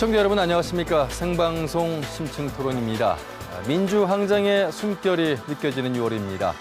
시청자 여러분 안녕하십니까. 생방송 심층토론입니다. 민주항쟁의 숨결이 느껴지는 6월입니다.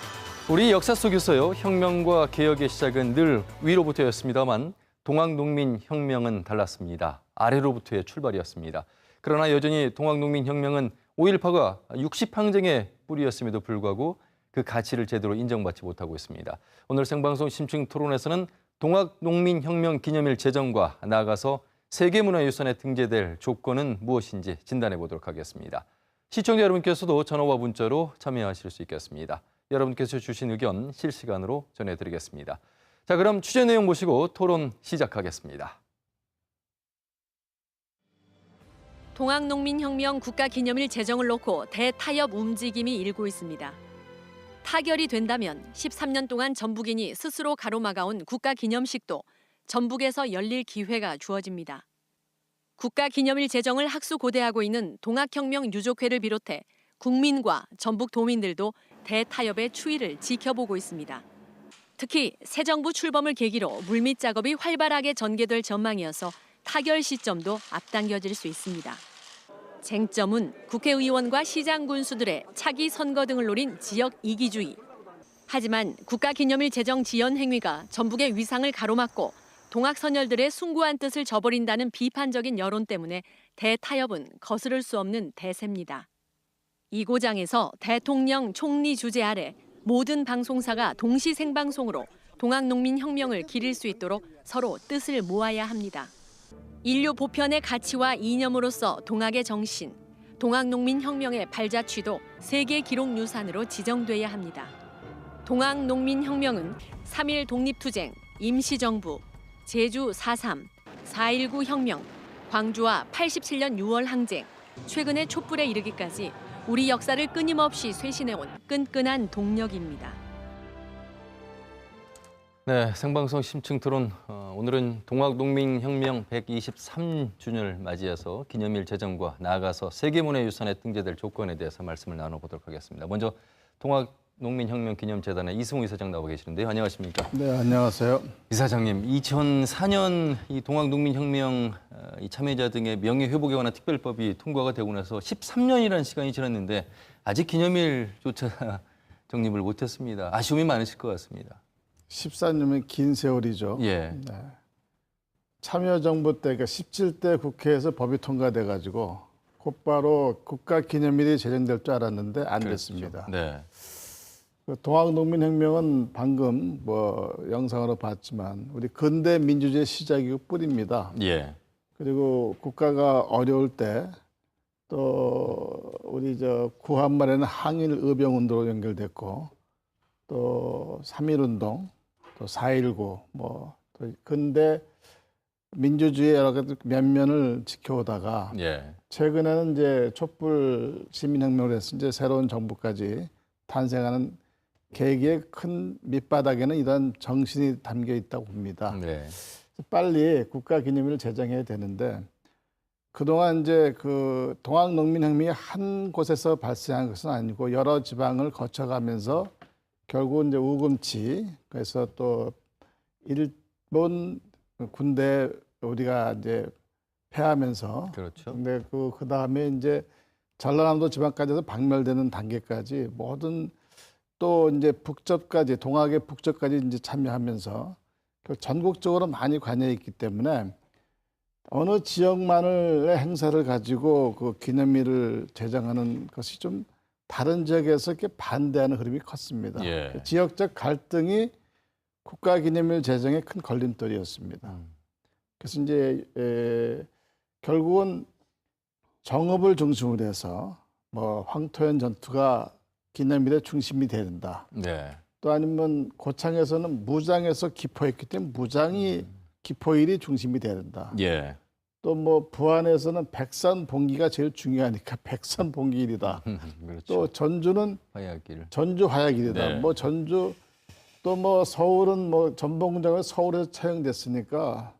우리 역사 속에서요, 혁명과 개혁의 시작은 늘 위로부터였습니다만 동학농민혁명은 달랐습니다. 아래로부터의 출발이었습니다. 그러나 여전히 동학농민혁명은 5.18가 60항쟁의 뿌리였음에도 불구하고 그 가치를 제대로 인정받지 못하고 있습니다. 오늘 생방송 심층토론에서는 동학농민혁명 기념일 제정과 나아가서 세계문화유산에 등재될 조건은 무엇인지 진단해 보도록 하겠습니다. 시청자 여러분께서도 전화와 문자로 참여하실 수 있겠습니다. 여러분께서 주신 의견 실시간으로 전해드리겠습니다. 자, 그럼 취재 내용 보시고 토론 시작하겠습니다. 동학농민혁명 국가기념일 제정을 놓고 대타협 움직임이 일고 있습니다. 타결이 된다면 13년 동안 전북인이 스스로 가로막아온 국가기념식도 전북에서 열릴 기회가 주어집니다. 국가기념일 제정을 학수고대하고 있는 동학혁명 유족회를 비롯해 국민과 전북 도민들도 대타협의 추이를 지켜보고 있습니다. 특히 새 정부 출범을 계기로 물밑 작업이 활발하게 전개될 전망이어서 타결 시점도 앞당겨질 수 있습니다. 쟁점은 국회의원과 시장 군수들의 차기 선거 등을 노린 지역 이기주의. 하지만 국가기념일 제정 지연 행위가 전북의 위상을 가로막고 동학 선열들의 숭고한 뜻을 저버린다는 비판적인 여론 때문에 대타협은 거스를 수 없는 대세입니다. 이 고장에서 대통령 총리 주재 아래 모든 방송사가 동시 생방송으로 동학농민혁명을 기릴 수 있도록 서로 뜻을 모아야 합니다. 인류 보편의 가치와 이념으로서 동학의 정신, 동학농민혁명의 발자취도 세계 기록 유산으로 지정돼야 합니다. 동학농민혁명은 3.1 독립투쟁, 임시정부, 제주 4.3, 4.19 혁명, 광주와 87년 6월 항쟁, 최근의 촛불에 이르기까지 우리 역사를 끊임없이 쇄신해온 끈끈한 동력입니다. 네, 생방송 심층토론. 오늘은 동학농민혁명 123주년을 맞이해서 기념일 제정과 나아가서 세계문화유산에 등재될 조건에 대해서 말씀을 나눠보도록 하겠습니다. 먼저 동학농민혁명 기념재단의 이승우 이사장 나와 계시는데요. 안녕하십니까? 네, 안녕하세요. 이사장님, 2004년 이 동학농민혁명 이 참여자 등의 명예회복에 관한 특별법이 통과가 되고 나서 13년이라는 시간이 지났는데 아직 기념일조차 정립을 못했습니다. 아쉬움이 많으실 것 같습니다. 14년이면 긴 세월이죠. 예. 네. 참여정부 때, 그러니까 17대 국회에서 법이 통과돼가지고 곧바로 국가기념일이 제정될 줄 알았는데 안 됐습니다. 네. 동학농민혁명은 방금 영상으로 봤지만 우리 근대 민주주의 시작이고 뿌리입니다. 예. 그리고 국가가 어려울 때 또 우리 구한말에는 항일 의병운동으로 연결됐고 또 3.1운동, 또 4.19, 또 근대 민주주의의 여러 가지 면면을 지켜오다가 예. 최근에는 이제 촛불 시민혁명을 해서 이제 새로운 정부까지 탄생하는 계기의 큰 밑바닥에는 이런 정신이 담겨 있다고 봅니다. 네. 빨리 국가기념일을 제정해야 되는데 그동안 이제 그 동학농민혁명이 한 곳에서 발생한 것은 아니고 여러 지방을 거쳐가면서 결국 이제 우금치, 그래서 또 일본 군대 우리가 이제 패하면서, 그렇죠. 근데 그 다음에 이제 전라남도 지방까지도 박멸되는 단계까지 모든 또 이제 북접까지 동학의 북접까지 이제 참여하면서 전국적으로 많이 관여했기 때문에 어느 지역만의 행사를 가지고 그 기념일을 제정하는 것이 좀 다른 지역에서 이렇게 반대하는 흐름이 컸습니다. 예. 지역적 갈등이 국가기념일 제정의 큰 걸림돌이었습니다. 그래서 이제 결국은 정읍을 중심으로 해서 황토현 전투가 기념일의 중심이 돼야 된다. 네. 또 아니면 고창에서는 무장에서 기포했기 때문에 무장이 기포일이 중심이 돼야 된다. 예. 또 부안에서는 백산봉기가 제일 중요하니까 백산봉기일이다. 그렇죠. 또 전주는 화약일. 전주 화약일이다. 네. 전주 또 서울은 전봉장을 서울에서 처형됐으니까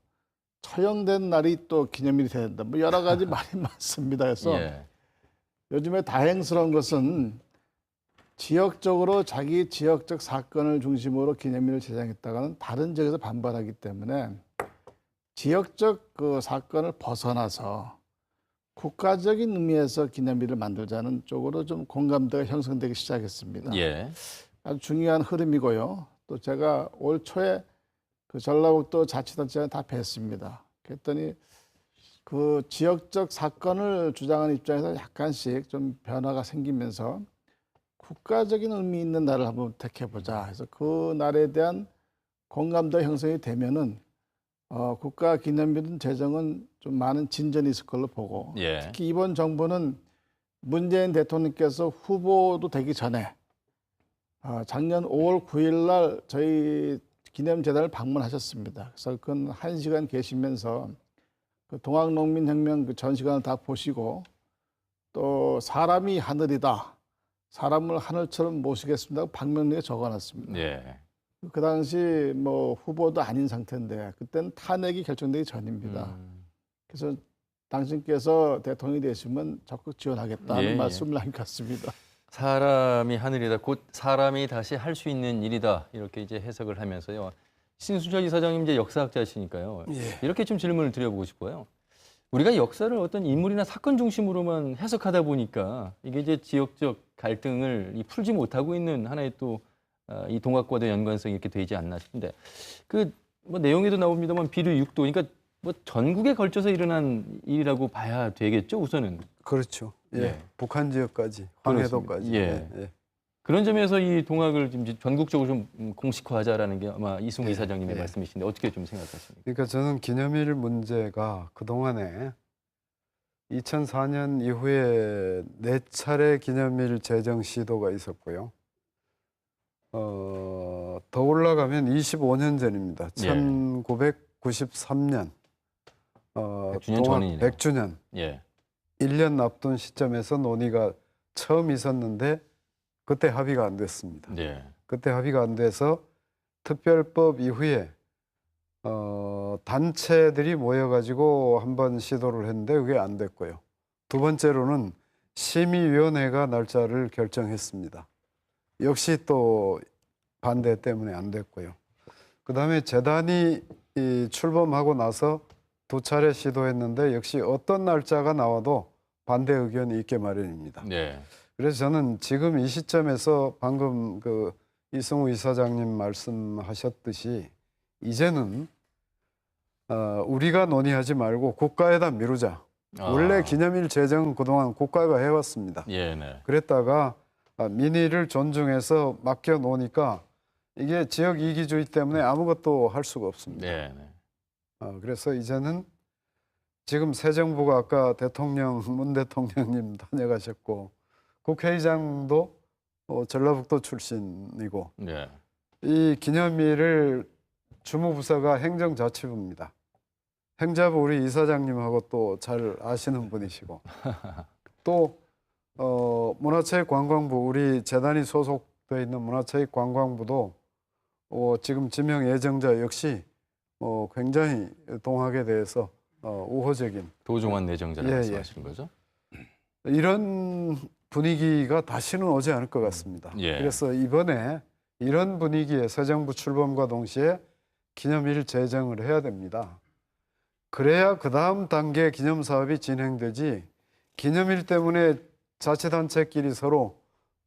처형된 날이 또 기념일이 돼야 된다. 여러 가지 말이 많습니다. 그래서 예. 요즘에 다행스러운 것은 지역적으로 자기 지역적 사건을 중심으로 기념일을 제정했다가는 다른 지역에서 반발하기 때문에 지역적 그 사건을 벗어나서 국가적인 의미에서 기념비를 만들자는 쪽으로 좀 공감대가 형성되기 시작했습니다. 예. 아주 중요한 흐름이고요. 또 제가 올 초에 그 전라북도 자치단체에 다 뵀습니다. 그랬더니 그 지역적 사건을 주장하는 입장에서 약간씩 좀 변화가 생기면서 국가적인 의미 있는 날을 한번 택해보자 해서 그 날에 대한 공감대 형성이 되면은 국가 기념비는 제정은 좀 많은 진전이 있을 걸로 보고 예. 특히 이번 정부는 문재인 대통령께서 후보도 되기 전에 작년 5월 9일 날 저희 기념재단을 방문하셨습니다. 그래서 그건 1시간 계시면서 그 동학농민혁명 그 전시관을 다 보시고 또 사람이 하늘이다. 사람을 하늘처럼 모시겠습니다. 방명록에 적어놨습니다. 예. 그 당시 뭐 후보도 아닌 상태인데 그때는 탄핵이 결정되기 전입니다. 그래서 당신께서 대통령이 되시면 적극 지원하겠다는 예, 예. 말씀을 남겼습니다. 사람이 하늘이다. 곧 사람이 다시 할 수 있는 일이다. 이렇게 이제 해석을 하면서요. 신순철 이사장님 이제 역사학자시니까요. 예. 이렇게 좀 질문을 드려보고 싶어요. 우리가 역사를 어떤 인물이나 사건 중심으로만 해석하다 보니까 이게 이제 지역적 갈등을 풀지 못하고 있는 하나의 또 이 동학과도 연관성이 이렇게 되지 않나 싶은데 그 뭐 내용에도 나옵니다만 비류 6도 그러니까 뭐 전국에 걸쳐서 일어난 일이라고 봐야 되겠죠 우선은. 그렇죠. 예. 예. 북한 지역까지, 황해도까지. 예. 그런 점에서 이 동학을 좀 전국적으로 좀 공식화하자라는 게 아마 이승우 예, 이사장님의 예. 말씀이신데 어떻게 좀 생각하십니까? 그러니까 저는 기념일 문제가 그동안에 2004년 이후에 4차례 기념일 제정 시도가 있었고요. 더 올라가면 25년 전입니다. 예. 1993년 100주년 전이네요. 100주년 예. 1년 앞둔 시점에서 논의가 처음 있었는데 그때 합의가 안 됐습니다. 예. 그때 합의가 안 돼서 특별법 이후에 단체들이 모여가지고 한번 시도를 했는데 그게 안 됐고요. 두 번째로는 심의위원회가 날짜를 결정했습니다. 역시 또 반대 때문에 안 됐고요. 그다음에 재단이 출범하고 나서 2차례 시도했는데 역시 어떤 날짜가 나와도 반대 의견이 있게 마련입니다. 네. 그래서 저는 지금 이 시점에서 방금 그 이승우 이사장님 말씀하셨듯이 이제는 우리가 논의하지 말고 국가에다 미루자. 원래 기념일 제정은 그동안 국가가 해왔습니다. 예, 네. 그랬다가 민의를 존중해서 맡겨 놓으니까 이게 지역 이기주의 때문에 아무것도 할 수가 없습니다. 네, 네. 그래서 이제는 지금 새 정부가 아까 문 대통령님 다녀가셨고 국회의장도 전라북도 출신이고 네. 이 기념일을 주무부서가 행정자치부입니다. 행자부 우리 이사장님하고 또 잘 아시는 분이시고 또 문화체육관광부 우리 재단이 소속되어 있는 문화체육관광부도 지금 지명 예정자 역시 굉장히 동학에 대해서 우호적인 도종환 내정자를 예, 말씀하시는 거죠? 이런 분위기가 다시는 오지 않을 것 같습니다. 예. 그래서 이번에 이런 분위기에 새 정부 출범과 동시에 기념일 제정을 해야 됩니다. 그래야 그 다음 단계 기념 사업이 진행되지 기념일 때문에 자치단체끼리 서로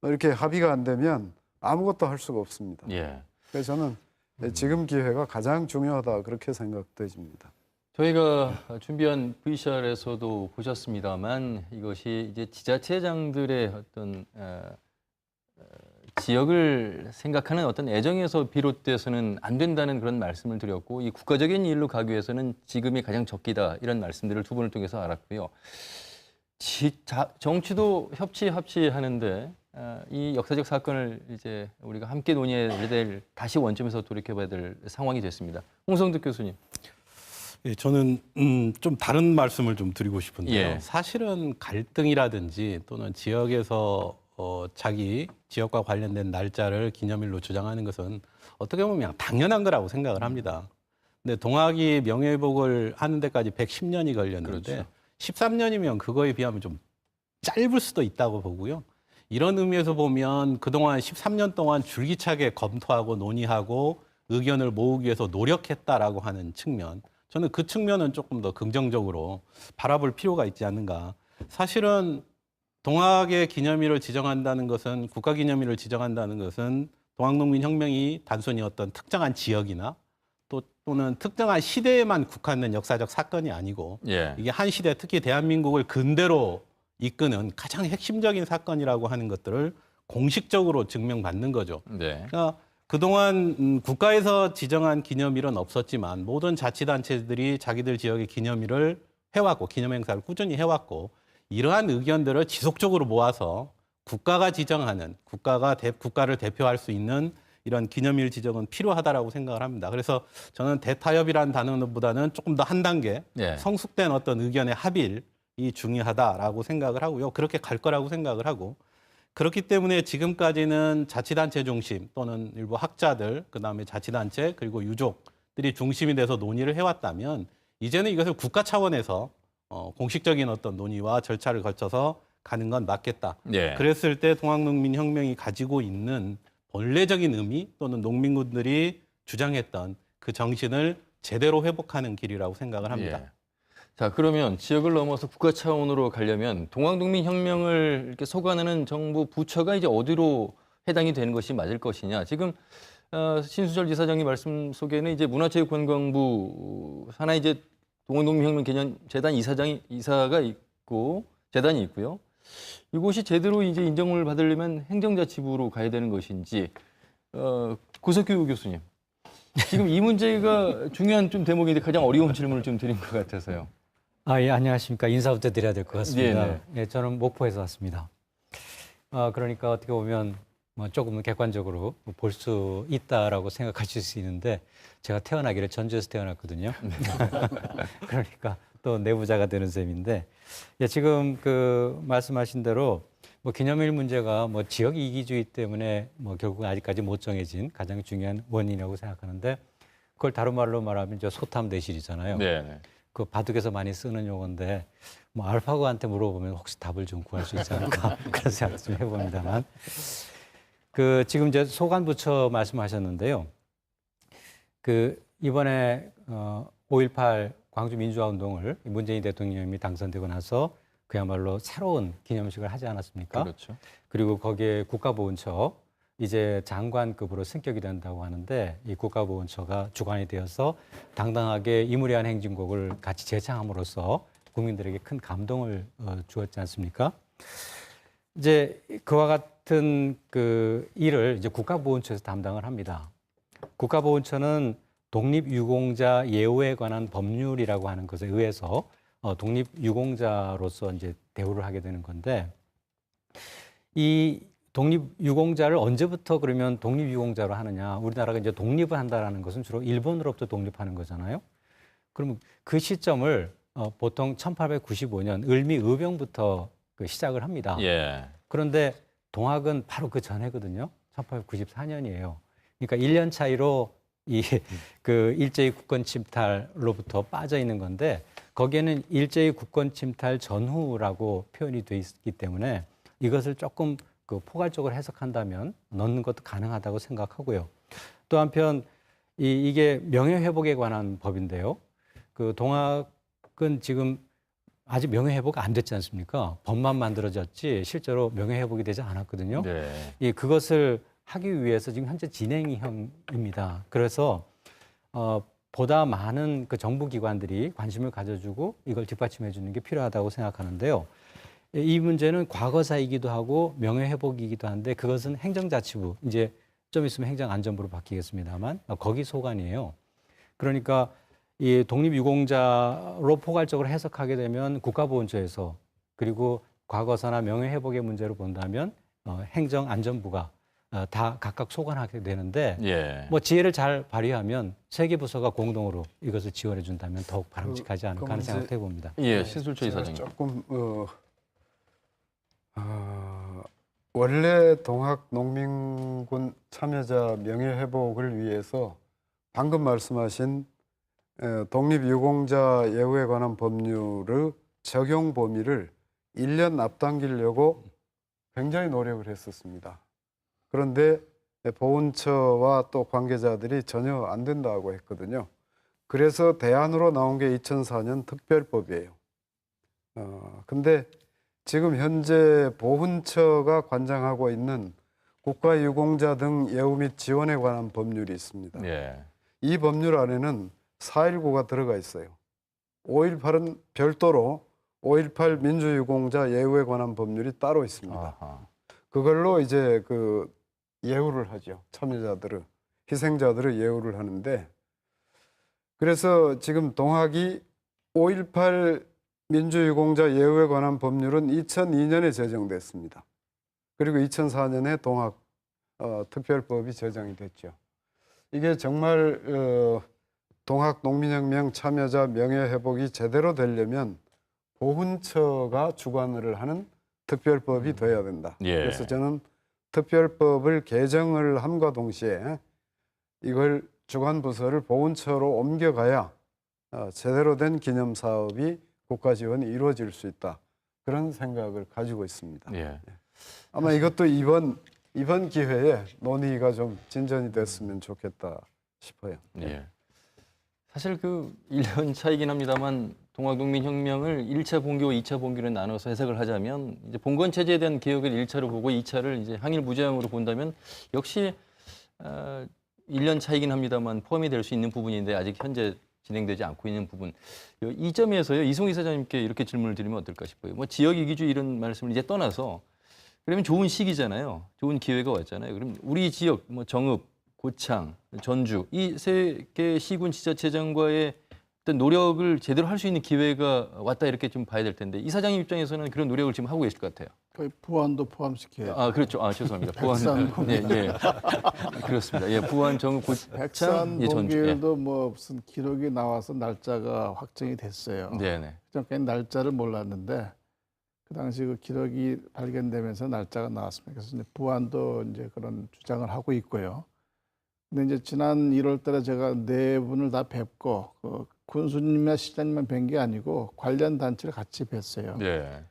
이렇게 합의가 안 되면 아무것도 할 수가 없습니다. 예. 그래서 저는 지금 기회가 가장 중요하다 그렇게 생각되집니다. 저희가 준비한 VCR에서도 보셨습니다만 이것이 이제 지자체장들의 어떤 지역을 생각하는 어떤 애정에서 비롯돼서는 안 된다는 그런 말씀을 드렸고 이 국가적인 일로 가기 위해서는 지금이 가장 적기다 이런 말씀들을 두 분을 통해서 알았고요. 정치도 합치하는데 이 역사적 사건을 이제 우리가 함께 논의해야 될 다시 원점에서 돌이켜봐야 될 상황이 됐습니다. 홍성득 교수님. 예, 저는 좀 다른 말씀을 좀 드리고 싶은데요. 예. 사실은 갈등이라든지 또는 지역에서 자기 지역과 관련된 날짜를 기념일로 주장하는 것은 어떻게 보면 당연한 거라고 생각을 합니다. 근데 동학이 명예회복을 하는 데까지 110년이 걸렸는데 그렇죠. 13년이면 그거에 비하면 좀 짧을 수도 있다고 보고요. 이런 의미에서 보면 그동안 13년 동안 줄기차게 검토하고 논의하고 의견을 모으기 위해서 노력했다라고 하는 측면, 저는 그 측면은 조금 더 긍정적으로 바라볼 필요가 있지 않는가. 사실은 동학의 기념일을 지정한다는 것은 국가 기념일을 지정한다는 것은 동학농민혁명이 단순히 어떤 특정한 지역이나 또는 특정한 시대에만 국한된 역사적 사건이 아니고 예. 이게 한 시대 특히 대한민국을 근대로 이끄는 가장 핵심적인 사건이라고 하는 것들을 공식적으로 증명받는 거죠. 네. 그러니까 그동안 국가에서 지정한 기념일은 없었지만 모든 자치단체들이 자기들 지역의 기념일을 해왔고 기념행사를 꾸준히 해왔고 이러한 의견들을 지속적으로 모아서 국가가 지정하는 국가를 대표할 수 있는 이런 기념일 지정은 필요하다라고 생각을 합니다. 그래서 저는 대타협이라는 단어보다는 조금 더 한 단계 예. 성숙된 어떤 의견의 합일이 중요하다라고 생각을 하고요. 그렇게 갈 거라고 생각을 하고 그렇기 때문에 지금까지는 자치단체 중심 또는 일부 학자들 그다음에 자치단체 그리고 유족들이 중심이 돼서 논의를 해왔다면 이제는 이것을 국가 차원에서 공식적인 어떤 논의와 절차를 거쳐서 가는 건 맞겠다. 예. 그랬을 때 동학농민혁명이 가지고 있는 본래적인 의미 또는 농민군들이 주장했던 그 정신을 제대로 회복하는 길이라고 생각을 합니다. 예. 자, 그러면 지역을 넘어서 국가 차원으로 가려면 동학농민혁명을 이렇게 소관하는 정부 부처가 이제 어디로 해당이 되는 것이 맞을 것이냐. 지금 신수철 지사장님 말씀 속에는 이제 문화체육관광부 산하 이제 동학농민혁명 개념재단 이사가 있고 재단이 있고요. 이곳이 제대로 이제 인정을 받으려면 행정자치부로 가야 되는 것인지 고석규 교수님. 지금 이 문제가 중요한 좀 대목인데 가장 어려운 질문을 좀 드린 것 같아서요. 예, 안녕하십니까. 인사부터 드려야 될 것 같습니다. 네네. 예, 저는 목포에서 왔습니다. 그러니까 어떻게 보면 뭐 조금은 객관적으로 볼 수 있다라고 생각하실 수 있는데 제가 태어나기를 전주에서 태어났거든요. 그러니까 또 내부자가 되는 셈인데 예, 지금 그 말씀하신 대로 뭐 기념일 문제가 뭐 지역 이기주의 때문에 뭐 결국 아직까지 못 정해진 가장 중요한 원인이라고 생각하는데 그걸 다른 말로 말하면 저 소탐 대실이잖아요. 네. 그 바둑에서 많이 쓰는 용어인데 뭐 알파고한테 물어보면 혹시 답을 좀 구할 수 있지 않을까 그런 생각 좀 해봅니다만 그 지금 이제 소관부처 말씀하셨는데요. 그 이번에 5.18 광주 민주화운동을 문재인 대통령이 당선되고 나서 그야말로 새로운 기념식을 하지 않았습니까? 그렇죠. 그리고 거기에 국가보훈처 이제 장관급으로 승격이 된다고 하는데 이 국가보훈처가 주관이 되어서 당당하게 이무리한 행진곡을 같이 제창함으로써 국민들에게 큰 감동을 주었지 않습니까? 이제 그와 같은 그 일을 이제 국가보훈처에서 담당을 합니다. 국가보훈처는 독립유공자 예우에 관한 법률이라고 하는 것에 의해서 독립유공자로서 이제 대우를 하게 되는 건데 이 독립유공자를 언제부터 그러면 독립유공자로 하느냐? 우리나라가 이제 독립을 한다라는 것은 주로 일본으로부터 독립하는 거잖아요. 그러면 그 시점을 보통 1895년 을미의병부터 그 시작을 합니다. 예. 그런데 동학은 바로 그 전해거든요. 1894년이에요. 그러니까 1년 차이로 이 그 일제히 국권 침탈로부터 빠져 있는 건데 거기에는 일제히 국권 침탈 전후라고 표현이 돼 있기 때문에 이것을 조금 그 포괄적으로 해석한다면 넣는 것도 가능하다고 생각하고요. 또 한편 이게 명예회복에 관한 법인데요. 그 동학은 지금 아직 명예회복 안 됐지 않습니까? 법만 만들어졌지 실제로 명예회복이 되지 않았거든요. 네. 그것을 하기 위해서 지금 현재 진행형입니다. 그래서 보다 많은 그 정부 기관들이 관심을 가져주고 이걸 뒷받침해 주는 게 필요하다고 생각하는데요. 이 문제는 과거사이기도 하고 명예회복이기도 한데 그것은 행정자치부, 이제 좀 있으면 행정안전부로 바뀌겠습니다만 거기 소관이에요. 그러니까 이 독립유공자로 포괄적으로 해석하게 되면 국가보훈처에서 그리고 과거사나 명예회복의 문제로 본다면 행정안전부가 다 각각 소관하게 되는데 예. 뭐 지혜를 잘 발휘하면 세 개 부서가 공동으로 이것을 지원해 준다면 더욱 바람직하지 않을까 하는 생각도 해봅니다. 예, 신술철 제가 이사장님. 조금 원래 동학 농민군 참여자 명예회복을 위해서 방금 말씀하신 독립유공자 예우에 관한 법률의 적용 범위를 1년 앞당기려고 굉장히 노력을 했었습니다. 그런데 보훈처와 또 관계자들이 전혀 안 된다고 했거든요. 그래서 대안으로 나온 게 2004년 특별법이에요. 근데 지금 현재 보훈처가 관장하고 있는 국가유공자 등 예우 및 지원에 관한 법률이 있습니다. 예. 이 법률 안에는 4.19가 들어가 있어요. 5.18은 별도로 5.18 민주유공자 예우에 관한 법률이 따로 있습니다. 아하. 그걸로 이제 그 예우를 하죠. 참여자들을, 희생자들을 예우를 하는데, 그래서 지금 동학이 5.18 민주유공자 예우에 관한 법률은 2002년에 제정됐습니다. 그리고 2004년에 동학 특별법이 제정이 됐죠. 이게 정말 동학 농민혁명 참여자 명예회복이 제대로 되려면 보훈처가 주관을 하는 특별법이 돼야 된다. 예. 그래서 저는 특별법을 개정을 함과 동시에 이걸 주관부서를 보훈처로 옮겨가야 제대로 된 기념사업이 국가 지원이 이루어질 수 있다. 그런 생각을 가지고 있습니다. 예. 아마 이것도 이번 기회에 논의가 좀 진전이 됐으면 좋겠다 싶어요. 예. 사실 그 1년 차이긴 합니다만 동학농민혁명을 1차 봉기와 2차 봉기로 나눠서 해석을 하자면 이제 봉건 체제에 대한 개혁을 1차로 보고 2차를 이제 항일 무장으로 본다면 역시 1년 차이긴 합니다만 포함이 될 수 있는 부분인데 아직 현재 진행되지 않고 있는 부분. 이 점에서요. 이송희 사장님께 이렇게 질문을 드리면 어떨까 싶어요. 뭐 지역 이기주의 이런 말씀을 이제 떠나서 그러면 좋은 시기잖아요. 좋은 기회가 왔잖아요. 그럼 우리 지역 뭐 정읍, 고창, 전주 이 세 개 시군 지자체장과의 어떤 노력을 제대로 할 수 있는 기회가 왔다 이렇게 좀 봐야 될 텐데 이 사장님 입장에서는 그런 노력을 지금 하고 계실 것 같아요. 거의 부안도 포함시켜요. 아 그렇죠. 아 죄송합니다. 백산, 부안, 예, 예. 그렇습니다. 예, 부안, 정읍, 고창, 백산, 예, 전주. 예. 봉길도 뭐 무슨 기록이 나와서 날짜가 확정이 됐어요. 네네. 그전까지 날짜를 몰랐는데 그 당시 그 기록이 발견되면서 날짜가 나왔습니다. 그래서 이제 부안도 이제 그런 주장을 하고 있고요. 근데 이제 지난 1월달에 제가 네 분을 다 뵙고 그 군수님이나 시장님만 뵌 게 아니고 관련 단체를 같이 뵀어요. 네.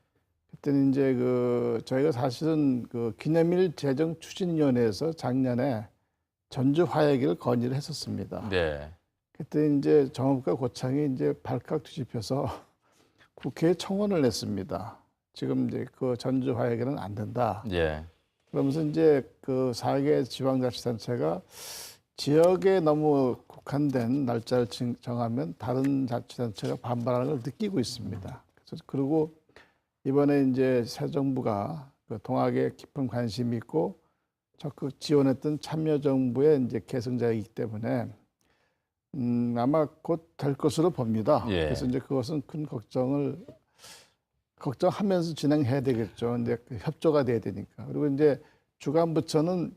그때는 이제 그 저희가 사실은 그 기념일 재정 추진위원회에서 작년에 전주 화해기를 건의를 했었습니다. 네. 그때 이제 정읍과 고창이 이제 발칵 뒤집혀서 국회에 청원을 냈습니다. 지금 이제 그 전주 화해기는 안 된다. 예. 그러면서 이제 그 4개 지방자치단체가 지역에 너무 국한된 날짜를 정하면 다른 자치단체가 반발하는 걸 느끼고 있습니다. 그래서 그리고 이번에 이제 새 정부가 그 동학에 깊은 관심이 있고 적극 지원했던 참여정부의 이제 계승자이기 때문에 아마 곧 될 것으로 봅니다. 예. 그래서 이제 그것은 큰 걱정하면서 진행해야 되겠죠. 이제 협조가 돼야 되니까. 그리고 이제 주관부처는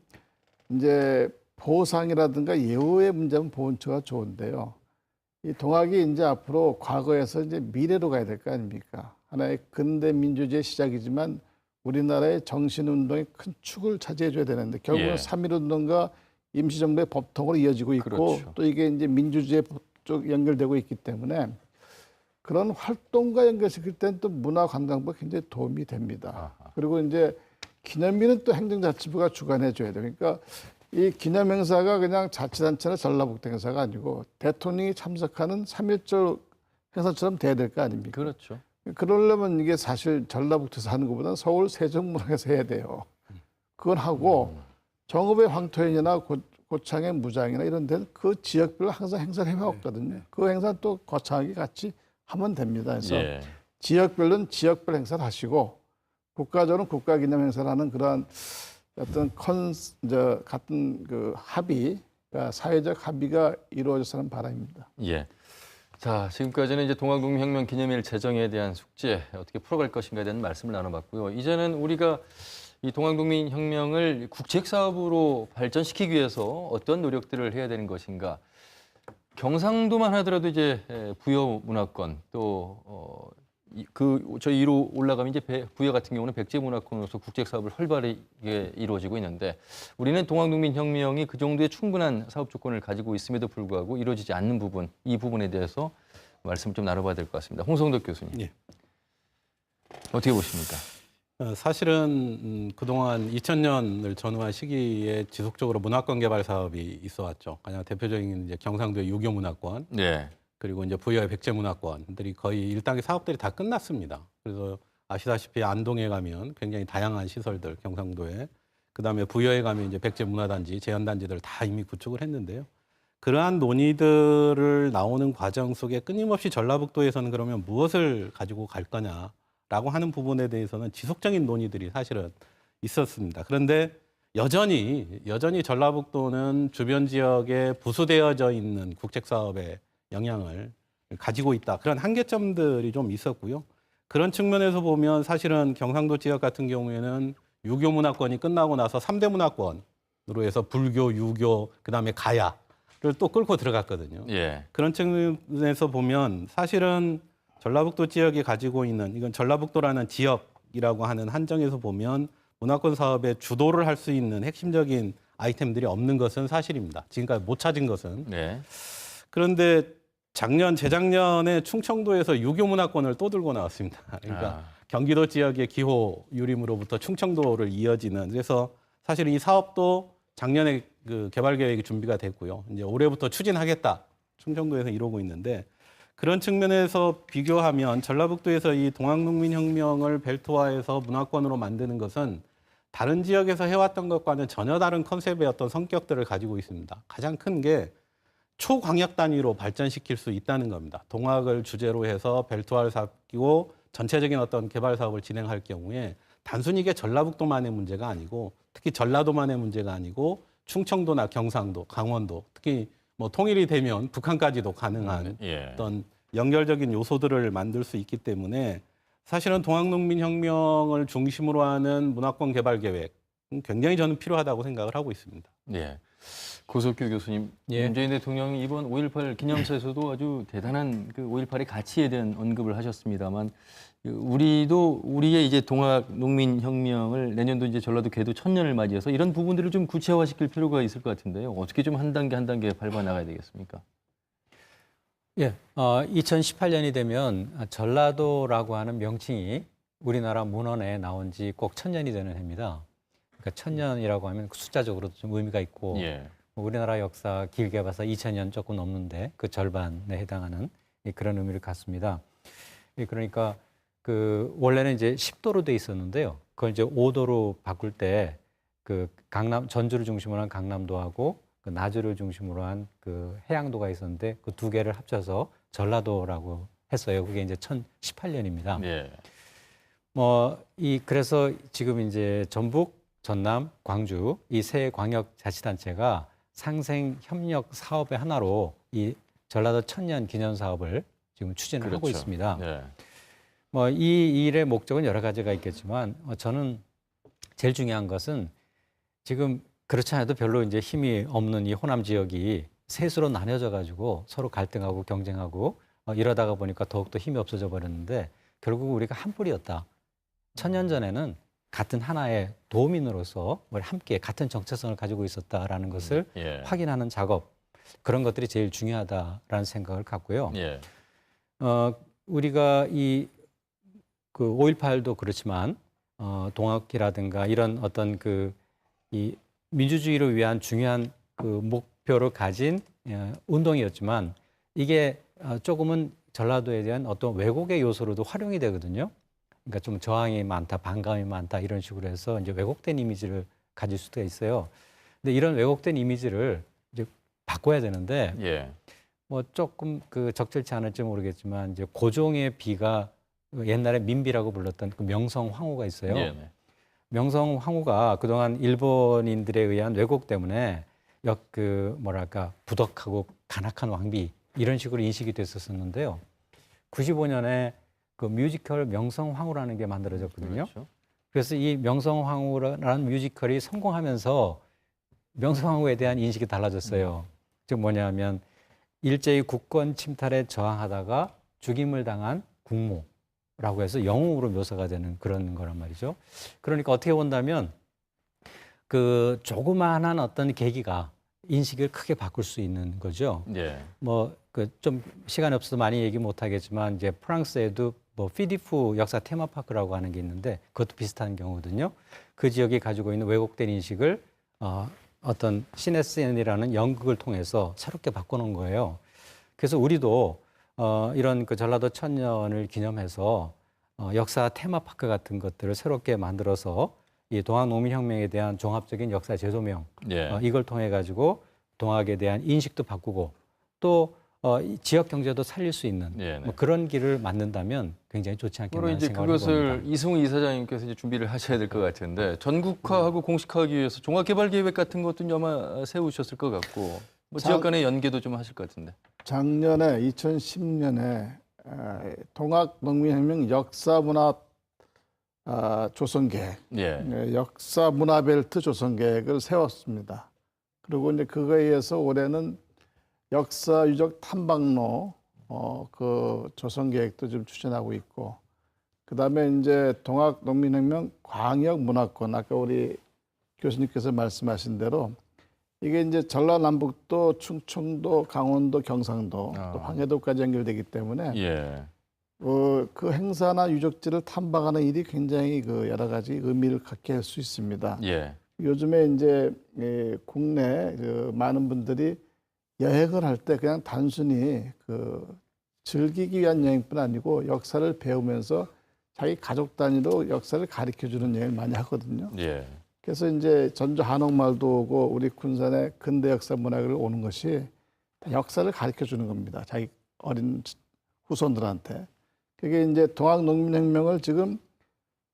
이제 보상이라든가 예우의 문제는 보훈처가 좋은데요. 이 동학이 이제 앞으로 과거에서 이제 미래로 가야 될 거 아닙니까? 하나의 근대 민주주의의 시작이지만 우리나라의 정신운동의 큰 축을 차지해줘야 되는데 결국은 예. 3.1운동과 임시정부의 법통으로 이어지고 있고 그렇죠. 또 이게 이제 민주주의 쪽 연결되고 있기 때문에 그런 활동과 연결시킬 때는 또 문화관광부가 굉장히 도움이 됩니다. 아하. 그리고 이제 기념일은 또 행정자치부가 주관해줘야 돼요. 그러니까 이 기념행사가 그냥 자치단체나 전라북도 행사가 아니고 대통령이 참석하는 3.1절 행사처럼 돼야 될 거 아닙니까? 그렇죠. 그러려면 이게 사실 전라북도에서 하는 것보다 서울 세종문화에서 해야 돼요. 그건 하고 정읍의 황토연이나 고창의 무장이나 이런 데는 그 지역별로 항상 행사를 해왔거든요. 그 행사는 또 거창하게 같이 하면 됩니다. 그래서 예. 지역별로는 지역별 행사를 하시고 국가적으로는 국가기념 행사를 하는 그러한 어떤 같은 그 합의, 그러니까 사회적 합의가 이루어졌으면 바람입니다. 예. 자, 지금까지는 이제 동학농민혁명 기념일 제정에 대한 숙제 어떻게 풀어갈 것인가에 대한 말씀을 나눠봤고요. 이제는 우리가 이 동학농민혁명을 국책 사업으로 발전시키기 위해서 어떤 노력들을 해야 되는 것인가. 경상도만 하더라도 이제 부여 문화권 또 저 위로 올라가면 이제 부여 같은 경우는 백제 문화권으로서 국책 사업을 활발하게 이루어지고 있는데 우리는 동학농민혁명이 그 정도의 충분한 사업 조건을 가지고 있음에도 불구하고 이루어지지 않는 부분, 이 부분에 대해서 말씀을 좀 나눠봐야 될 것 같습니다. 홍성덕 교수님, 예. 어떻게 보십니까? 사실은 그동안 2000년을 전후한 시기에 지속적으로 문화권 개발 사업이 있어왔죠. 가장 대표적인 이제 경상도의 유교 문화권, 네, 그리고 이제 부여의 백제 문화권들이 거의 일단계 사업들이 다 끝났습니다. 그래서 아시다시피 안동에 가면 굉장히 다양한 시설들 경상도에 그다음에 부여에 가면 이제 백제 문화단지, 재현단지들 다 이미 구축을 했는데요. 그러한 논의들을 나오는 과정 속에 끊임없이 전라북도에서는 그러면 무엇을 가지고 갈 거냐라고 하는 부분에 대해서는 지속적인 논의들이 사실은 있었습니다. 그런데 여전히 전라북도는 주변 지역에 부수되어져 있는 국책 사업의 영향을 가지고 있다. 그런 한계점들이 좀 있었고요. 그런 측면에서 보면 사실은 경상도 지역 같은 경우에는 유교 문화권이 끝나고 나서 3대 문화권으로 해서 불교, 유교, 그다음에 가야를 또 끌고 들어갔거든요. 예. 그런 측면에서 보면 사실은 전라북도 지역이 가지고 있는 이건 전라북도라는 지역이라고 하는 한정에서 보면 문화권 사업에 주도를 할 수 있는 핵심적인 아이템들이 없는 것은 사실입니다. 지금까지 못 찾은 것은. 네. 그런데 재작년에 충청도에서 유교 문화권을 또 들고 나왔습니다. 그러니까 경기도 지역의 기호 유림으로부터 충청도를 이어지는 그래서 사실 이 사업도 작년에 그 개발 계획이 준비가 됐고요. 이제 올해부터 추진하겠다. 충청도에서 이루고 있는데 그런 측면에서 비교하면 전라북도에서 이 동학농민혁명을 벨트화해서 문화권으로 만드는 것은 다른 지역에서 해왔던 것과는 전혀 다른 컨셉의 어떤 성격들을 가지고 있습니다. 가장 큰 게 초광역 단위로 발전시킬 수 있다는 겁니다. 동학을 주제로 해서 벨트화를 삼고 전체적인 어떤 개발 사업을 진행할 경우에 단순히 이게 전라북도만의 문제가 아니고 특히 전라도만의 문제가 아니고 충청도나 경상도, 강원도 특히 뭐 통일이 되면 북한까지도 가능한 예. 어떤 연결적인 요소들을 만들 수 있기 때문에 사실은 동학농민혁명을 중심으로 하는 문화권 개발 계획 굉장히 저는 필요하다고 생각을 하고 있습니다. 예. 고석규 교수님, 예. 문재인 대통령이 이번 5.18 기념사에서도 아주 대단한 그 5.18의 가치에 대한 언급을 하셨습니다만, 우리도 우리의 이제 동학 농민 혁명을 내년도 이제 전라도 개도 1000년을 맞이해서 이런 부분들을 좀 구체화시킬 필요가 있을 것 같은데요. 어떻게 좀 한 단계 밟아 나가야 되겠습니까? 예, 2018년이 되면 전라도라고 하는 명칭이 우리나라 문헌에 나온 지 꼭 1000년이 되는 해입니다. 그러니까 1000년이라고 하면 숫자적으로도 좀 의미가 있고 예. 우리나라 역사 길게 봐서 2000년 조금 넘는데 그 절반에 해당하는 그런 의미를 갖습니다. 그러니까 그 원래는 이제 10도로 돼 있었는데요. 그걸 이제 5도로 바꿀 때 그 전주를 중심으로 한 강남도하고 그 나주를 중심으로 한 그 해양도가 있었는데 그 두 개를 합쳐서 전라도라고 했어요. 그게 이제 1018년입니다. 예. 그래서 지금 이제 전북, 전남, 광주 이 세 광역자치단체가 상생 협력 사업의 하나로 이 전라도 1000년 기념 사업을 지금 추진을 하고 그렇죠. 있습니다. 네. 이 일의 목적은 여러 가지가 있겠지만 저는 제일 중요한 것은 지금 그렇지 않아도 별로 이제 힘이 없는 이 호남 지역이 셋으로 나뉘어져 가지고 서로 갈등하고 경쟁하고 이러다가 보니까 더욱더 힘이 없어져 버렸는데 결국 우리가 한 뿌리였다. 1000년 전에는 같은 하나의 도민으로서 함께 같은 정체성을 가지고 있었다라는 것을 예. 확인하는 작업 그런 것들이 제일 중요하다라는 생각을 갖고요. 예. 우리가 그 5.18도 그렇지만 동학이라든가 이런 어떤 이 민주주의를 위한 중요한 그 목표를 가진 운동이었지만 이게 조금은 전라도에 대한 어떤 왜곡의 요소로도 활용이 되거든요. 그러니까 좀 저항이 많다, 반감이 많다 이런 식으로 해서 이제 왜곡된 이미지를 가질 수도 있어요. 근데 이런 왜곡된 이미지를 이제 바꿔야 되는데 예. 조금 적절치 않을지 모르겠지만 이제 고종의 비가 옛날에 민비라고 불렀던 그 명성황후가 있어요. 예. 명성황후가 그동안 일본인들에 의한 왜곡 때문에 부덕하고 간악한 왕비 이런 식으로 인식이 됐었는데요. 95년에 그 뮤지컬 명성황후라는 게 만들어졌거든요. 그렇죠. 그래서 이 명성황후라는 뮤지컬이 성공하면서 명성황후에 대한 인식이 달라졌어요. 즉 뭐냐면 일제히 국권 침탈에 저항하다가 죽임을 당한 국모라고 해서 영웅으로 묘사가 되는 그런 거란 말이죠. 그러니까 어떻게 본다면 그 조그마한 어떤 계기가 인식을 크게 바꿀 수 있는 거죠. 예. 좀 시간이 없어서 많이 얘기 못 하겠지만 이제 프랑스에도 피디프 역사 테마파크라고 하는 게 있는데 그것도 비슷한 경우거든요. 그 지역이 가지고 있는 왜곡된 인식을 어떤 시네스엔이라는 연극을 통해서 새롭게 바꿔놓은 거예요. 그래서 우리도 이런 그 전라도 1000년을 기념해서 역사 테마파크 같은 것들을 새롭게 만들어서 이 동학농민혁명에 대한 종합적인 역사 재조명 예. 이걸 통해 가지고 동학에 대한 인식도 바꾸고 또 이 지역 경제도 살릴 수 있는 예, 네. 뭐 그런 길을 만든다면 굉장히 좋지 않겠나 그럼 이제 생각을 그것을 해봅니다. 이승우 이사장님께서 이제 준비를 하셔야 될 것 같은데 전국화하고 공식화하기 위해서 종합개발계획 같은 것도 이제 아마 세우셨을 것 같고 뭐 지역 간의 연계도 좀 하실 것 같은데. 작년에 2010년에 동학농민혁명 역사문화 조성계획, 예. 역사문화벨트 조성계획을 세웠습니다. 그리고 이제 그거에 의해서 올해는 역사유적 탐방로 그 조성계획도 좀 추진하고 있고, 그다음에 이제 동학농민혁명 광역문화권, 아까 우리 교수님께서 말씀하신 대로 이게 이제 전라남북도, 충청도, 강원도, 경상도, 또 황해도까지 연결되기 때문에 예. 그 행사나 유적지를 탐방하는 일이 굉장히 그 여러 가지 의미를 갖게 할 수 있습니다. 예. 요즘에 이제 국내 그 많은 분들이 여행을 할 때 그냥 단순히 그 즐기기 위한 여행뿐 아니고 역사를 배우면서 자기 가족 단위로 역사를 가르쳐 주는 여행을 많이 하거든요. 예. 그래서 이제 전주 한옥마을도 오고 우리 군산의 근대 역사 문화를 오는 것이 다 역사를 가르쳐 주는 겁니다. 자기 어린 후손들한테. 그게 이제 동학농민혁명을 지금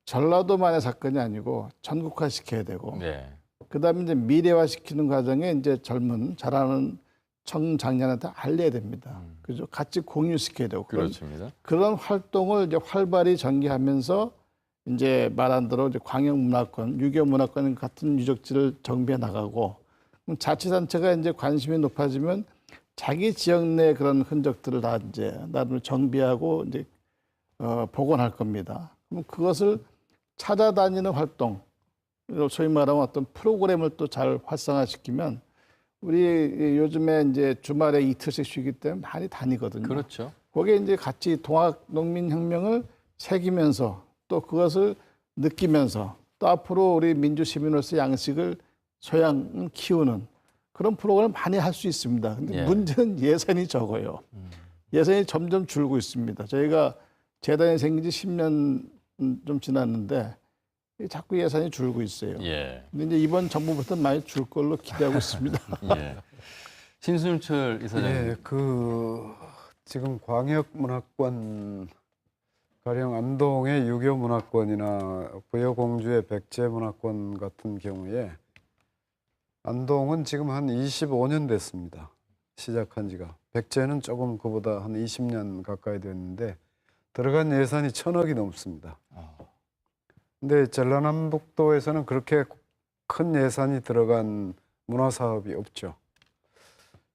전라도만의 사건이 아니고 전국화시켜야 되고, 네. 그다음에 이제 미래화시키는 과정에 이제 젊은 잘하는 청장년한테 알려야 됩니다. 그죠? 같이 공유시켜야 되고 그렇습니다. 그런 활동을 이제 활발히 전개하면서 이제 말한 대로 이제 광역문화권, 유교문화권 같은 유적지를 정비해 나가고, 그럼 자치단체가 이제 관심이 높아지면 자기 지역 내 그런 흔적들을 다 이제 나름을 정비하고 이제 복원할 겁니다. 그럼 그것을 찾아다니는 활동, 소위 말하면 어떤 프로그램을 또 잘 활성화시키면 우리 요즘에 이제 주말에 이틀씩 쉬기 때문에 많이 다니거든요. 그렇죠. 거기에 이제 같이 동학농민혁명을 새기면서 또 그것을 느끼면서 또 앞으로 우리 민주시민으로서 양식을 소양 키우는 그런 프로그램을 많이 할 수 있습니다. 근데 예. 문제는 예산이 적어요. 예산이 점점 줄고 있습니다. 저희가 재단이 생긴 지 10년 좀 지났는데 자꾸 예산이 줄고 있어요. 예. 근데 이제 이번 정부부터 많이 줄 걸로 기대하고 있습니다. 예. 신순철 이사장님. 예, 그 지금 광역문화권 가령 안동의 유교문화권이나 부여공주의 백제문화권 같은 경우에 안동은 지금 한 25년 됐습니다. 시작한 지가. 백제는 조금 그보다 한 20년 가까이 됐는데 들어간 예산이 1,000억이 넘습니다. 근데 전라남북도에서는 그렇게 큰 예산이 들어간 문화사업이 없죠.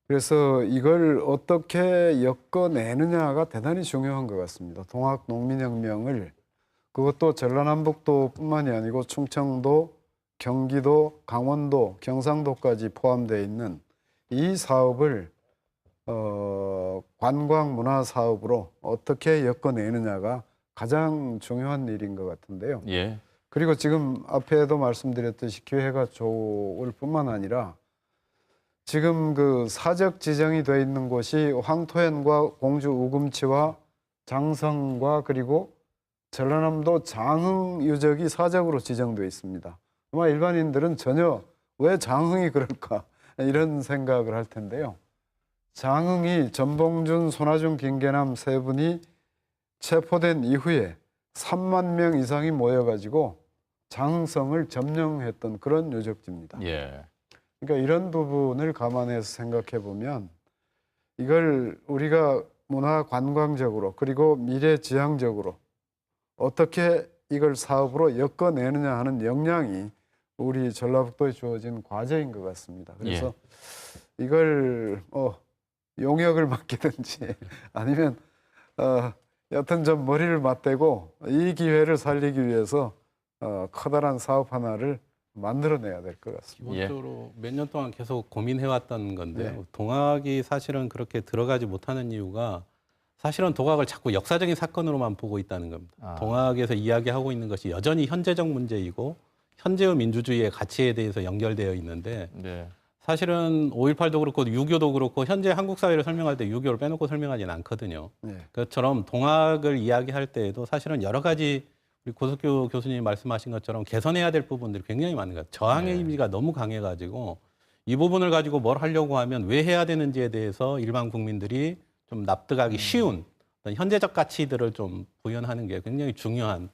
그래서 이걸 어떻게 엮어내느냐가 대단히 중요한 것 같습니다. 동학농민혁명을, 그것도 전라남북도뿐만이 아니고 충청도, 경기도, 강원도, 경상도까지 포함되어 있는 이 사업을 관광문화사업으로 어떻게 엮어내느냐가 가장 중요한 일인 것 같은데요. 예. 그리고 지금 앞에도 말씀드렸듯이 기회가 좋을 뿐만 아니라 지금 그 사적 지정이 되어 있는 곳이 황토현과 공주 우금치와 장성과 그리고 전라남도 장흥 유적이 사적으로 지정되어 있습니다. 아마 일반인들은 전혀 왜 장흥이 그럴까 이런 생각을 할 텐데요. 장흥이 전봉준, 손아준, 김계남 세 분이 체포된 이후에 3만 명 이상이 모여가지고 장흥성을 점령했던 그런 유적지입니다. 예. 그러니까 이런 부분을 감안해서 생각해 보면 이걸 우리가 문화 관광적으로 그리고 미래지향적으로 어떻게 이걸 사업으로 엮어내느냐 하는 역량이 우리 전라북도에 주어진 과제인 것 같습니다. 그래서 이걸 용역을 맡기든지 아니면 여튼 좀 머리를 맞대고 이 기회를 살리기 위해서 커다란 사업 하나를 만들어내야 될 것 같습니다. 기본적으로 몇 년 동안 계속 고민해왔던 건데요. 네. 동학이 사실은 그렇게 들어가지 못하는 이유가 사실은 동학을 자꾸 역사적인 사건으로만 보고 있다는 겁니다. 동학에서 이야기하고 있는 것이 여전히 현재적 문제이고 현재의 민주주의의 가치에 대해서 연결되어 있는데 네. 사실은 5.18도 그렇고 6.25도 그렇고 현재 한국 사회를 설명할 때 6.25를 빼놓고 설명하지는 않거든요. 네. 그것처럼 동학을 이야기할 때에도 사실은 여러 가지 우리 고석규 교수님이 말씀하신 것처럼 개선해야 될 부분들이 굉장히 많은 것 같아요. 저항의 네. 이미지가 너무 강해가지고 이 부분을 가지고 뭘 하려고 하면 왜 해야 되는지에 대해서 일반 국민들이 좀 납득하기 쉬운 어떤 현재적 가치들을 좀 구현하는 게 굉장히 중요한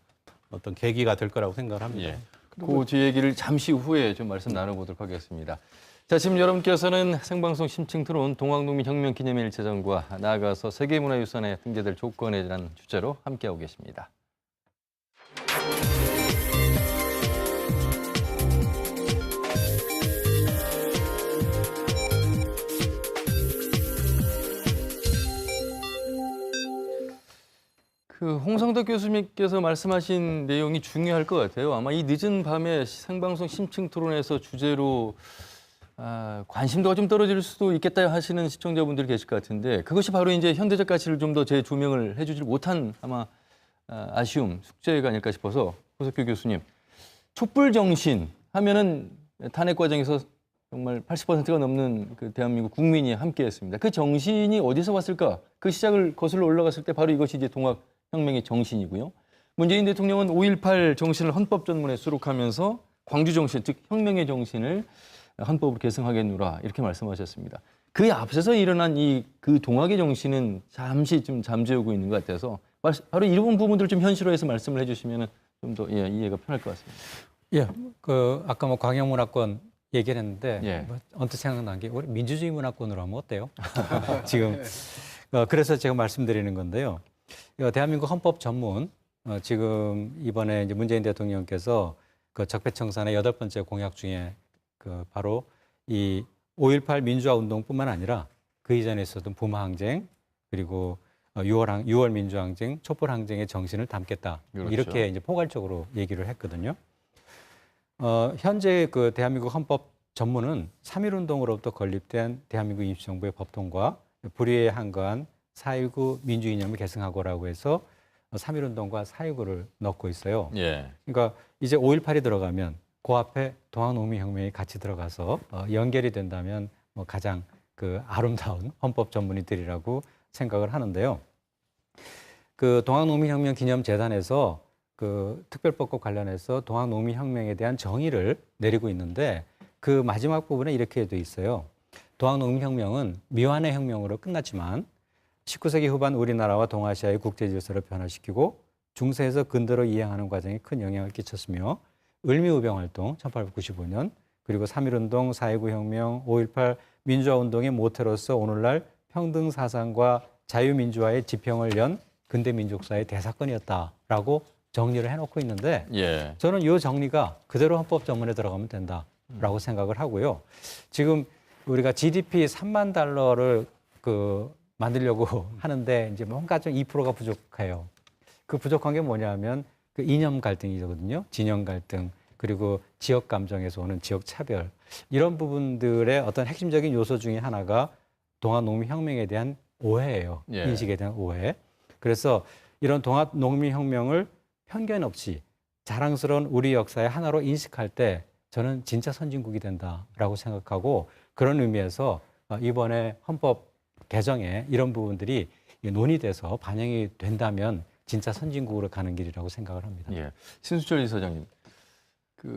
어떤 계기가 될 거라고 생각을 합니다. 예. 그 뒤 얘기를 잠시 후에 좀 말씀 나눠보도록 하겠습니다. 자, 지금 여러분께서는 생방송 심층 토론 동학농민혁명기념일 제정과 나아가서 세계문화유산에 등재될 조건에 대한 주제로 함께하고 계십니다. 그 홍성덕 교수님께서 말씀하신 내용이 중요할 것 같아요. 아마 이 늦은 밤에 생방송 심층 토론에서 주제로 관심도가 좀 떨어질 수도 있겠다 하시는 시청자분들이 계실 것 같은데 그것이 바로 이제 현대적 가치를 좀 더 재조명을 해주질 못한 아마 아쉬움, 숙제가 아닐까 싶어서 고석규 교수님, 촛불 정신 하면은 탄핵 과정에서 정말 80%가 넘는 그 대한민국 국민이 함께했습니다. 그 정신이 어디서 왔을까? 그 시작을 거슬러 올라갔을 때 바로 이것이 이제 동학혁명의 정신이고요. 문재인 대통령은 5.18 정신을 헌법 전문에 수록하면서 광주 정신, 즉 혁명의 정신을 헌법으로 계승하겠노라 이렇게 말씀하셨습니다. 그에 앞서서 일어난 그 동학의 정신은 잠시 좀 잠재우고 있는 것 같아서 바로 이런 부분들을 좀 현실화해서 말씀을 해주시면 좀 더 이해가 편할 것 같습니다. 예, 그 아까 뭐 광역문화권 얘기를 했는데 예. 뭐 언뜻 생각난 게 우리 민주주의 문화권으로 하면 어때요? 지금 그래서 제가 말씀드리는 건데요. 대한민국 헌법 전문 지금 이번에 이제 문재인 대통령께서 그 적폐청산의 8번째 공약 중에 그 바로 이 5.18 민주화 운동뿐만 아니라 그 이전에 있었던 부마항쟁 그리고 6월 민주항쟁, 촛불항쟁의 정신을 담겠다. 그렇죠. 이렇게 이제 포괄적으로 얘기를 했거든요. 현재 그 대한민국 헌법 전문은 3.1운동으로부터 건립된 대한민국 임시정부의 법통과 불의에 한거한 4.19 민주이념을 계승하고라고 해서 3.1운동과 4.19를 넣고 있어요. 예. 그러니까 이제 5.18이 들어가면 그 앞에 동학농민혁명이 같이 들어가서 연결이 된다면 뭐 가장 그 아름다운 헌법 전문의들이라고 생각을 하는데요. 그 동학농민혁명 기념재단에서 그 특별법과 관련해서 동학농민혁명에 대한 정의를 내리고 있는데 그 마지막 부분에 이렇게 돼 있어요. 동학농민혁명은 미완의 혁명으로 끝났지만 19세기 후반 우리나라와 동아시아의 국제 질서를 변화시키고 중세에서 근대로 이행하는 과정에 큰 영향을 끼쳤으며 을미우병활동 1895년 그리고 3.1운동, 4.19 혁명, 5.18 민주화운동의 모태로서 오늘날 평등사상과 자유민주화의 지평을 연 근대민족사의 대사건이었다라고 정리를 해놓고 있는데 예. 저는 이 정리가 그대로 헌법 전문에 들어가면 된다라고 생각을 하고요. 지금 우리가 GDP 3만 달러를 만들려고 하는데 이제 뭔가 좀 2%가 부족해요. 그 부족한 게 뭐냐면 그 이념 갈등이거든요. 진영 갈등 그리고 지역 감정에서 오는 지역 차별 이런 부분들의 어떤 핵심적인 요소 중에 하나가 동학농민혁명에 대한 오해예요. 예. 인식에 대한 오해. 그래서 이런 동학농민혁명을 편견 없이 자랑스러운 우리 역사의 하나로 인식할 때 저는 진짜 선진국이 된다라고 생각하고 그런 의미에서 이번에 헌법 개정에 이런 부분들이 논의돼서 반영이 된다면 진짜 선진국으로 가는 길이라고 생각을 합니다. 예. 신수철 이사장님,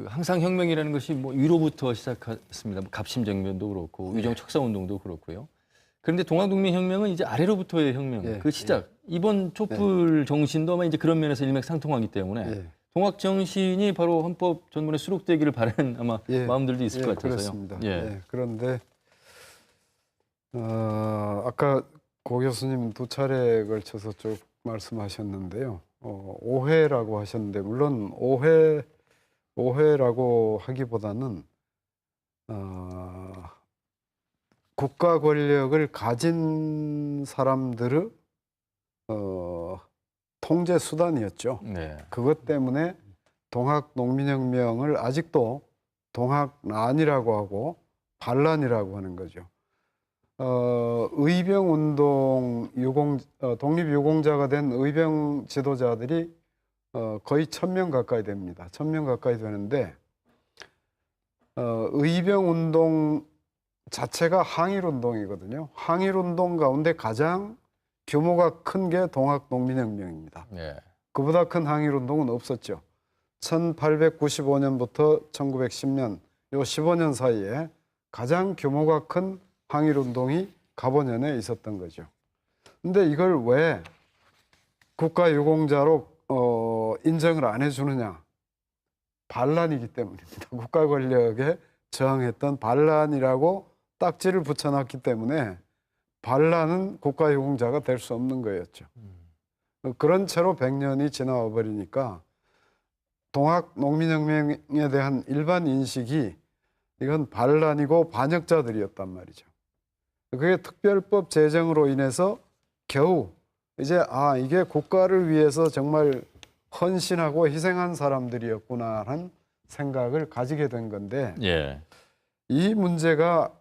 항상 혁명이라는 것이 뭐 위로부터 시작했습니다. 뭐 갑심정변도 그렇고 위정척사운동도 그렇고요. 그런데 동학농민혁명은 이제 아래로부터의 혁명, 예, 그 시작. 이번 촛불 정신도 아마 이제 그런 면에서 일맥상통하기 때문에 예. 동학 정신이 바로 헌법 전문에 수록되기를 바라는 아마 예. 마음들도 있을 것 같아서요. 그렇습니다. 예. 예. 그런데 아까 고 교수님 2차례에 걸쳐서 쭉 말씀하셨는데요. 오해라고 하셨는데 물론 오해라고 하기보다는 국가 권력을 가진 사람들의 통제 수단이었죠. 네. 그것 때문에 동학농민혁명을 아직도 동학난이라고 하고 반란이라고 하는 거죠. 의병운동 독립유공자가 된 의병 지도자들이 거의 1,000명 가까이 됩니다. 1,000명 가까이 되는데 의병운동 자체가 항일운동이거든요. 항일운동 가운데 가장 규모가 큰 게 동학농민혁명입니다. 예. 그보다 큰 항일운동은 없었죠. 1895년부터 1910년 요 15년 사이에 가장 규모가 큰 항일운동이 갑오년에 있었던 거죠. 근데 이걸 왜 국가유공자로 인정을 안 해주느냐? 반란이기 때문입니다. 국가 권력에 저항했던 반란이라고 딱지를 붙여놨기 때문에 반란은 국가유공자가 될 수 없는 거였죠. 그런 채로 100년이 지나와 버리니까 동학농민혁명에 대한 일반 인식이 이건 반란이고 반역자들이었단 말이죠. 그게 특별법 제정으로 인해서 겨우 이제 이게 국가를 위해서 정말 헌신하고 희생한 사람들이었구나라는 생각을 가지게 된 건데 예. 이 문제가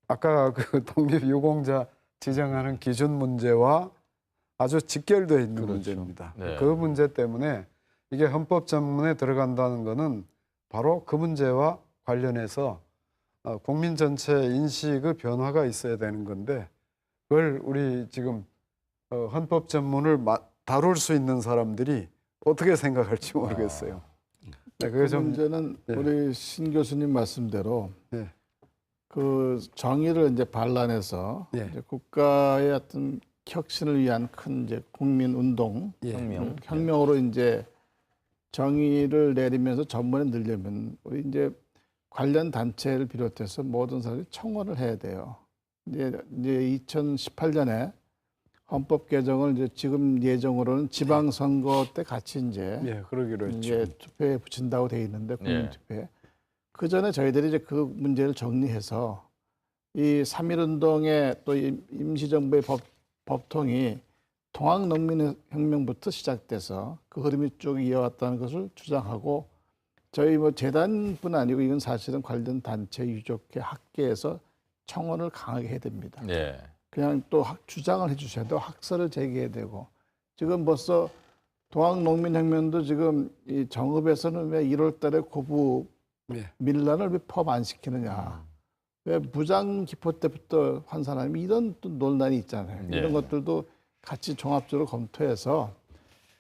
아까 그 독립유공자 지정하는 기준 문제와 아주 직결되어 있는 그렇죠. 문제입니다. 네. 그 문제 때문에 이게 헌법 전문에 들어간다는 것은 바로 그 문제와 관련해서 국민 전체 인식의 변화가 있어야 되는 건데 그걸 우리 지금 헌법 전문을 다룰 수 있는 사람들이 어떻게 생각할지 모르겠어요. 네, 그게 그 좀 문제는 네. 우리 신 교수님 말씀대로 네. 그 정의를 이제 반란해서 네. 이제 국가의 어떤 혁신을 위한 큰 이제 국민 운동, 예. 혁명으로 이제 정의를 내리면서 전번에 늘려면 우리 이제 관련 단체를 비롯해서 모든 사람들이 청원을 해야 돼요. 이제 2018년에 헌법 개정을 이제 지금 예정으로는 지방선거 때 같이 예, 그러기로 했죠. 이제 투표에 붙인다고 돼 있는데 국민 예. 투표에 그 전에 저희들이 이제 그 문제를 정리해서 이 3.1운동의 또 임시정부의 법통이 동학농민혁명부터 시작돼서 그 흐름이 쭉 이어왔다는 것을 주장하고 저희 뭐 재단뿐 아니고 이건 사실은 관련 단체 유족회 학계에서 청원을 강하게 해야 됩니다. 예. 그냥 또 주장을 해주셔야 되고 학설을 제기해야 되고 지금 벌써 동학농민혁명도 지금 이 정읍에서는 왜 1월달에 고부 예. 밀란을 왜 포함 안 시키느냐? 왜 무장 기포 때부터 환산하면 이런 또 논란이 있잖아요. 네. 이런 것들도 같이 종합적으로 검토해서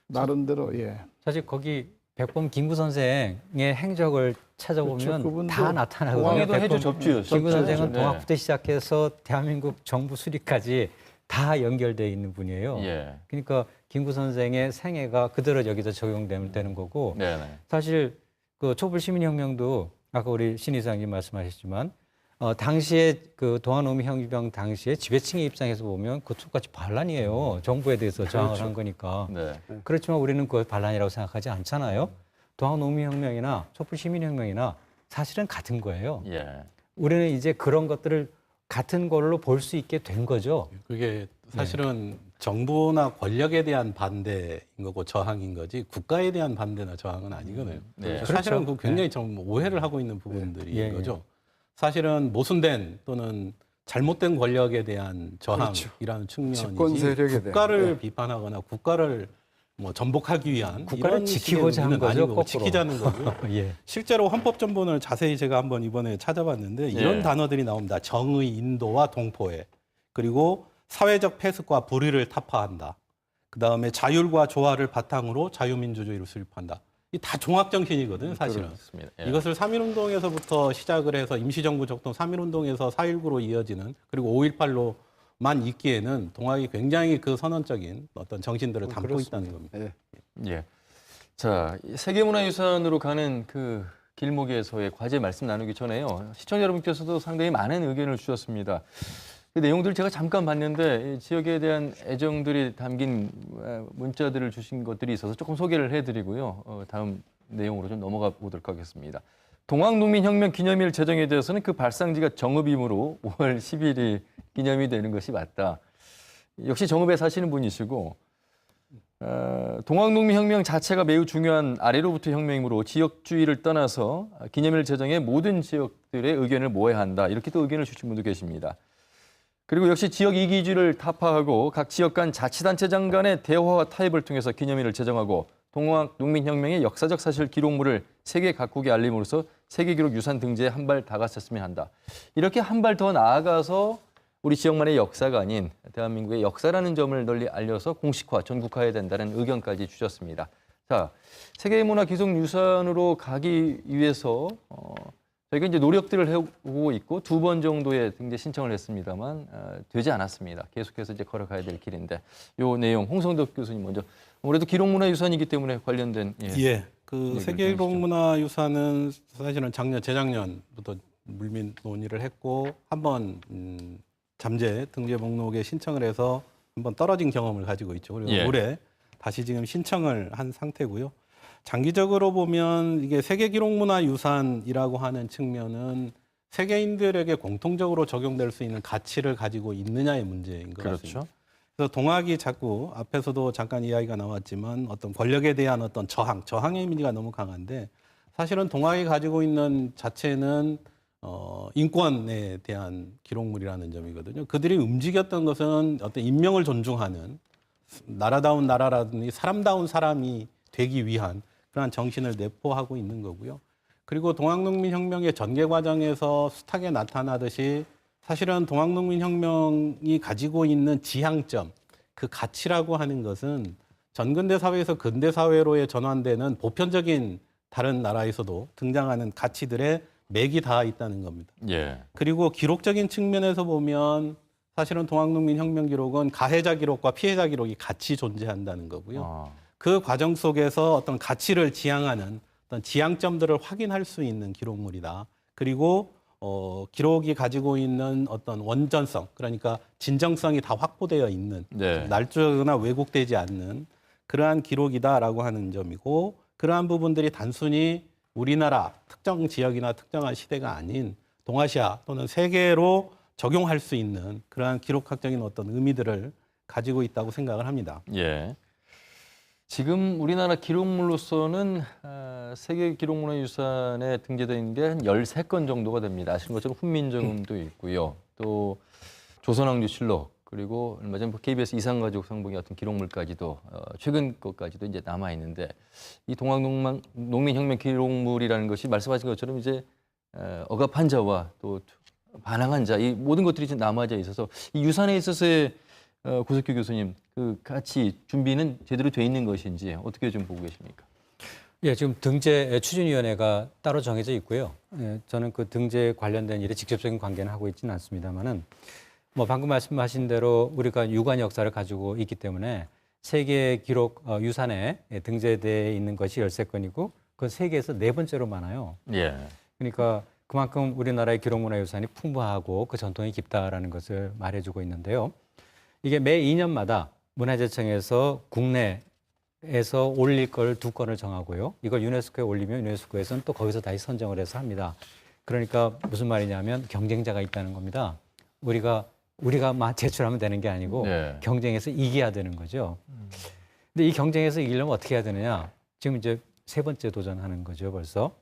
나름대로 예. 사실 거기 백범 김구 선생의 행적을 찾아보면 그렇죠. 그분도 다 나타나거든요. 공항에도 해주 백범 접주였죠. 김구 선생은 네. 동학부터 시작해서 대한민국 정부 수립까지 다 연결되어 있는 분이에요. 예. 그러니까 김구 선생의 생애가 그대로 여기서 적용되는 거고 네네. 사실 그 촛불 시민혁명도 아까 우리 신 이사장님 말씀하셨지만 당시에 그 동학농민혁명 당시에 지배층의 입장에서 보면 그 똑같이 반란이에요. 정부에 대해서 저항을 한 거니까. 네. 그렇지만 우리는 그걸 반란이라고 생각하지 않잖아요. 동학농민혁명이나 촛불시민혁명이나 사실은 같은 거예요. 예. 우리는 이제 그런 것들을 같은 걸로 볼 수 있게 된 거죠. 그게 사실은 정부나 권력에 대한 반대인 거고 저항인 거지 국가에 대한 반대나 저항은 아니거든요. 네. 사실은 그렇죠. 그 굉장히 좀 오해를 하고 있는 부분들이 예, 예. 거죠. 사실은 모순된 또는 잘못된 권력에 대한 저항이라는 집권 측면이지 세력에 대한. 국가를 네. 비판하거나 국가를 뭐 전복하기 위한 국가를 이런 지키고자 식의 한 거죠, 의미는 아니고 거꾸로. 지키자는 거고요. 예. 실제로 헌법 전문을 자세히 제가 한번 이번에 찾아봤는데 이런 예. 단어들이 나옵니다. 정의, 인도와 동포애. 그리고 사회적 폐습과 불의를 타파한다. 그다음에 자율과 조화를 바탕으로 자유민주주의를 수립한다. 이 다 종합정신이거든요, 사실은. 그렇습니다. 예. 이것을 3.1운동에서부터 시작을 해서 임시정부 적동 3.1운동에서 4.19로 이어지는 그리고 5.18로만 있기에는 동학이 굉장히 그 선언적인 어떤 정신들을 담고 있다는 겁니다. 예. 예. 자, 이 세계문화유산으로 가는 그 길목에서의 과제 말씀 나누기 전에요. 시청자 여러분께서도 상당히 많은 의견을 주셨습니다. 그 내용들 제가 잠깐 봤는데 이 지역에 대한 애정들이 담긴 문자들을 주신 것들이 있어서 조금 소개를 해드리고요. 다음 내용으로 좀 넘어가 보도록 하겠습니다. 동학농민혁명 기념일 제정에 대해서는 그 발상지가 정읍이므로 5월 10일이 기념이 되는 것이 맞다. 역시 정읍에 사시는 분이시고 동학농민혁명 자체가 매우 중요한 아래로부터 혁명이므로 지역주의를 떠나서 기념일 제정에 모든 지역들의 의견을 모아야 한다. 이렇게 또 의견을 주신 분도 계십니다. 그리고 역시 지역 이기주의를 타파하고 각 지역 간 자치단체장 간의 대화와 타협을 통해서 기념일을 제정하고 동학 농민혁명의 역사적 사실 기록물을 세계 각국에 알림으로써 세계기록 유산 등재에 한 발 다가섰으면 한다. 이렇게 한 발 더 나아가서 우리 지역만의 역사가 아닌 대한민국의 역사라는 점을 널리 알려서 공식화, 전국화해야 된다는 의견까지 주셨습니다. 자, 세계문화 기록유산으로 가기 위해서 저희가 이제 노력들을 해오고 있고 2번 정도의 등재 신청을 했습니다만 되지 않았습니다. 계속해서 이제 걸어가야 될 길인데 요 내용 홍성덕 교수님 먼저 아무래도 기록문화유산이기 때문에 관련된 그 세계기록문화유산은 사실은 재작년부터 물밑 논의를 했고 한번 잠재 등재 목록에 신청을 해서 한번 떨어진 경험을 가지고 있죠. 그리고 올해 다시 지금 신청을 한 상태고요. 장기적으로 보면 이게 세계기록문화유산이라고 하는 측면은 세계인들에게 공통적으로 적용될 수 있는 가치를 가지고 있느냐의 문제인 것 같습니다. 그래서 동학이 자꾸 앞에서도 잠깐 이야기가 나왔지만 어떤 권력에 대한 어떤 저항의 이미지가 너무 강한데 사실은 동학이 가지고 있는 자체는 인권에 대한 기록물이라는 점이거든요. 그들이 움직였던 것은 어떤 인명을 존중하는 나라다운 나라라든지 사람다운 사람이 되기 위한 그러한 정신을 내포하고 있는 거고요. 그리고 동학농민혁명의 전개 과정에서 숱하게 나타나듯이 사실은 동학농민혁명이 가지고 있는 지향점, 그 가치라고 하는 것은 전근대 사회에서 근대 사회로의 전환되는 보편적인 다른 나라에서도 등장하는 가치들의 맥이 닿아 있다는 겁니다. 그리고 기록적인 측면에서 보면 사실은 동학농민혁명 기록은 가해자 기록과 피해자 기록이 같이 존재한다는 거고요. 그 과정 속에서 어떤 가치를 지향하는 어떤 지향점들을 확인할 수 있는 기록물이다. 그리고 기록이 가지고 있는 어떤 원전성, 그러니까 진정성이 다 확보되어 있는 날조거나 왜곡되지 않는 그러한 기록이다라고 하는 점이고 그러한 부분들이 단순히 우리나라 특정 지역이나 특정한 시대가 아닌 동아시아 또는 세계로 적용할 수 있는 그러한 기록학적인 어떤 의미들을 가지고 있다고 생각을 합니다. 지금 우리나라 기록물로서는 세계 기록문화유산에 등재되어 있는 게 한 13건 정도가 됩니다. 아시는 것처럼 훈민정음도 있고요. 또 조선왕조실록 그리고 얼마 전 KBS 이산가족 상봉의 어떤 기록물까지도 최근 것까지도 이제 남아 있는데 이 동학농민혁명 기록물이라는 것이 말씀하신 것처럼 이제 억압한 자와 또 반항한 자 이 모든 것들이 지금 남아져 있어서 이 유산에 있어서의 고석규 교수님 그 같이 준비는 제대로 돼 있는 것인지 어떻게 좀 보고 계십니까? 지금 등재 추진위원회가 따로 정해져 있고요. 저는 그 등재 관련된 일에 직접적인 관계는 하고 있지는 않습니다만은 뭐 방금 말씀하신 대로 우리가 유관 역사를 가지고 있기 때문에 세계 기록 유산에 등재되어 있는 것이 13건이고 그 세계에서 4번째로 많아요. 그러니까 그만큼 우리나라의 기록문화유산이 풍부하고 그 전통이 깊다라는 것을 말해주고 있는데요. 이게 매 2년마다 문화재청에서 국내에서 올릴 걸 2건을 정하고요. 이걸 유네스코에 올리면 유네스코에서는 또 거기서 다시 선정을 해서 합니다. 그러니까 무슨 말이냐면 경쟁자가 있다는 겁니다. 우리가 제출하면 되는 게 아니고 경쟁에서 이겨야 되는 거죠. 근데 이 경쟁에서 이기려면 어떻게 해야 되느냐? 지금 이제 3번째 도전하는 거죠, 벌써.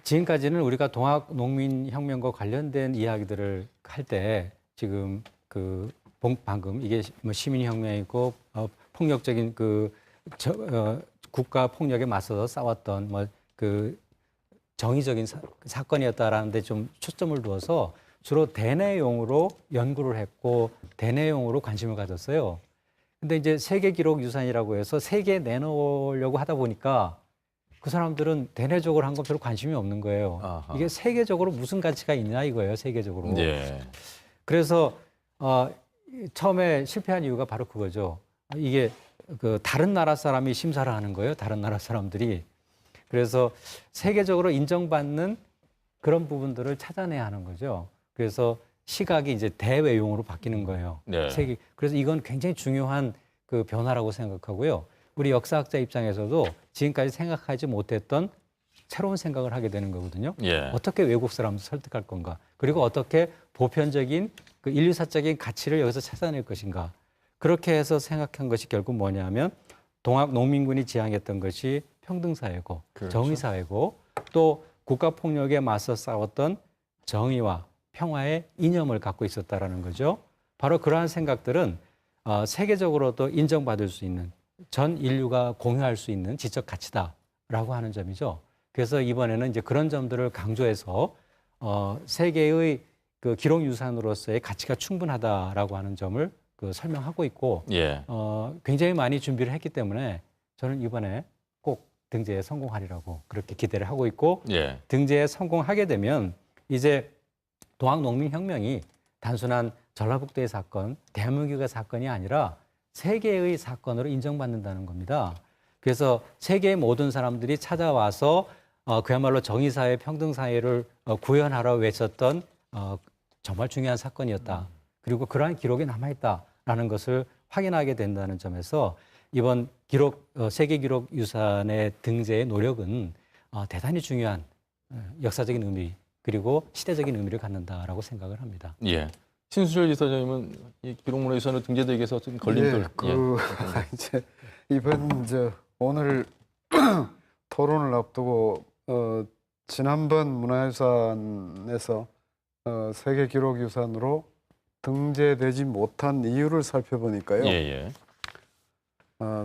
지금까지는 우리가 동학농민혁명과 관련된 이야기들을 할 때 지금 방금 이게 뭐 시민혁명이고 폭력적인 국가 폭력에 맞서서 싸웠던 정의적인 사건이었다라는 데 좀 초점을 두어서 주로 대내용으로 연구를 했고 대내용으로 관심을 가졌어요. 근데 이제 세계기록유산이라고 해서 세계에 내놓으려고 하다 보니까 그 사람들은 대내적으로 한 건 별로 관심이 없는 거예요. 이게 세계적으로 무슨 가치가 있냐 이거예요, 세계적으로. 그래서 처음에 실패한 이유가 바로 그거죠. 이게 다른 나라 사람이 심사를 하는 거예요, 다른 나라 사람들이. 그래서 세계적으로 인정받는 그런 부분들을 찾아내야 하는 거죠. 그래서 시각이 이제 대외용으로 바뀌는 거예요. 그래서 이건 굉장히 중요한 그 변화라고 생각하고요. 우리 역사학자 입장에서도 지금까지 생각하지 못했던 새로운 생각을 하게 되는 거거든요. 어떻게 외국 사람을 설득할 건가? 그리고 어떻게 보편적인 그 인류사적인 가치를 여기서 찾아낼 것인가? 그렇게 해서 생각한 것이 결국 뭐냐면 동학농민군이 지향했던 것이 평등사회고 정의사회고 또 국가폭력에 맞서 싸웠던 정의와 평화의 이념을 갖고 있었다라는 거죠. 바로 그러한 생각들은 세계적으로도 인정받을 수 있는 전 인류가 공유할 수 있는 지적 가치다라고 하는 점이죠. 그래서 이번에는 이제 그런 점들을 강조해서 세계의 그 기록 유산으로서의 가치가 충분하다라고 하는 점을 그 설명하고 있고 예. 굉장히 많이 준비를 했기 때문에 저는 이번에 꼭 등재에 성공하리라고 그렇게 기대를 하고 있고 예. 등재에 성공하게 되면 이제 동학농민혁명이 단순한 전라북도의 사건, 대한민국의 사건이 아니라 세계의 사건으로 인정받는다는 겁니다. 그래서 세계의 모든 사람들이 찾아와서 그야말로 정의사회, 평등사회를 구현하러 외쳤던 정말 중요한 사건이었다. 그리고 그러한 기록이 남아있다라는 것을 확인하게 된다는 점에서 이번 세계기록유산의 등재의 노력은 대단히 중요한 역사적인 의미 그리고 시대적인 의미를 갖는다라고 생각을 합니다. 예. 신수철 이사장님은 이 기록문화유산으로 등재되기 위해서 어떤 걸림돌. 이제 이번 오늘 토론을 앞두고 지난번 문화유산에서 세계기록유산으로 등재되지 못한 이유를 살펴보니까요. 예.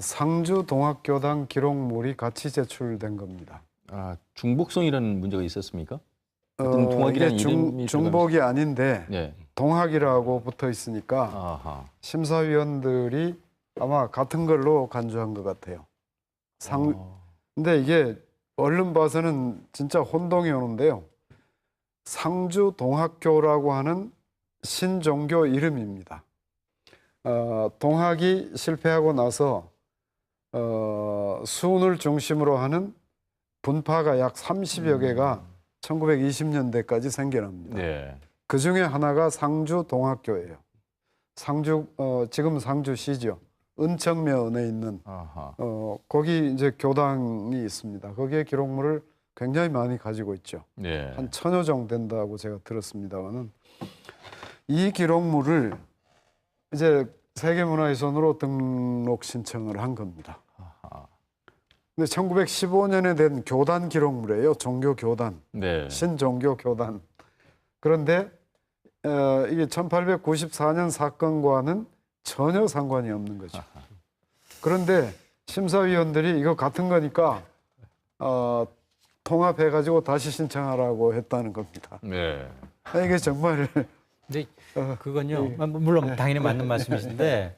상주 동학교당 기록물이 같이 제출된 겁니다. 아, 중복성이라는 문제가 있었습니까? 어떤 이게 동학이라는 이름이 중복이 아닌데 예. 동학이라고 붙어 있으니까 아하. 심사위원들이 아마 같은 걸로 간주한 것 같아요. 어. 근데 이게 얼른 봐서는 진짜 혼동이 오는데요. 상주 동학교라고 하는 신종교 이름입니다. 동학이 실패하고 나서 수훈을 중심으로 하는 분파가 약 30여 개가 1920년대까지 생겨납니다. 네. 그 중에 하나가 상주 동학교예요. 지금 상주시죠. 은청면에 있는 아하. 거기 이제 교당이 있습니다. 거기에 기록물을 굉장히 많이 가지고 있죠. 네. 한 1000여 정 된다고 제가 들었습니다만은 이 기록물을 이제 세계문화유산으로 등록 신청을 한 겁니다. 아하. 근데 1915년에 된 교단 기록물이에요. 종교 교단, 네. 신종교 교단. 그런데 이게 1894년 사건과는 전혀 상관이 없는 거죠. 그런데 심사위원들이 이거 같은 거니까 통합해가지고 다시 신청하라고 했다는 겁니다. 네. 이게 정말 근데 그건요, 물론 당연히 맞는 말씀이신데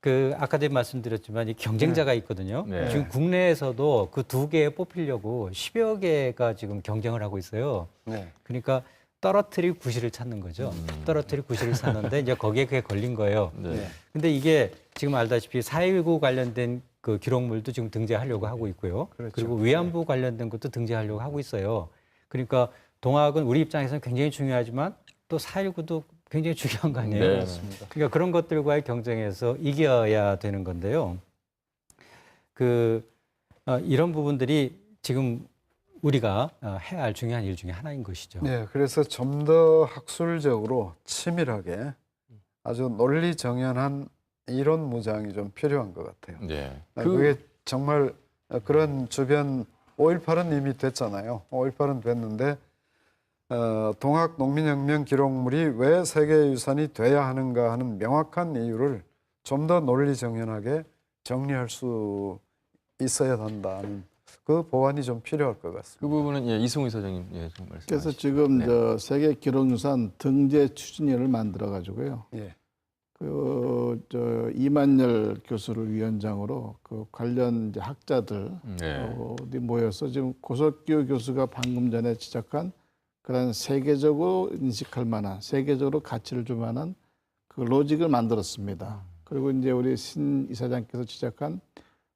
그 아까도 말씀드렸지만 이 경쟁자가 있거든요. 네. 지금 국내에서도 그 두 개에 뽑히려고 10여 개가 지금 경쟁을 하고 있어요. 네. 그러니까 떨어뜨릴 구실을 찾는 거죠. 떨어뜨릴 구실을 찾는데 이제 거기에 그게 걸린 거예요. 네. 근데 이게 지금 알다시피 4.19 관련된 그 기록물도 지금 등재하려고 하고 있고요. 그렇죠. 그리고 위안부 관련된 것도 등재하려고 하고 있어요. 그러니까 동학은 우리 입장에서는 굉장히 중요하지만 또 4.19도 굉장히 중요한 거 아니에요. 네. 맞습니다. 그러니까 그런 것들과의 경쟁에서 이겨야 되는 건데요. 이런 부분들이 지금 우리가 해야 할 중요한 일 중에 하나인 것이죠. 네, 그래서 좀 더 학술적으로 치밀하게 아주 논리 정연한 이론 무장이 좀 필요한 것 같아요. 네. 그게 정말 그런 주변 5.18은 이미 됐잖아요. 5.18은 됐는데 동학 농민혁명 기록물이 왜 세계유산이 돼야 하는가 하는 명확한 이유를 좀 더 논리 정연하게 정리할 수 있어야 한다는 그 보완이 좀 필요할 것 같습니다. 그 부분은 예, 이승우 이사장님 좀 말씀하시죠. 그래서 지금 네. 세계 기록유산 등재 추진위를 만들어 가지고요. 예. 이만열 교수를 위원장으로 그 관련 이제 학자들 네. 어디 모여서 지금 고석규 교수가 방금 전에 지적한 그런 세계적으로 인식할 만한, 세계적으로 가치를 줄 만한 그 로직을 만들었습니다. 그리고 이제 우리 신 이사장께서 지적한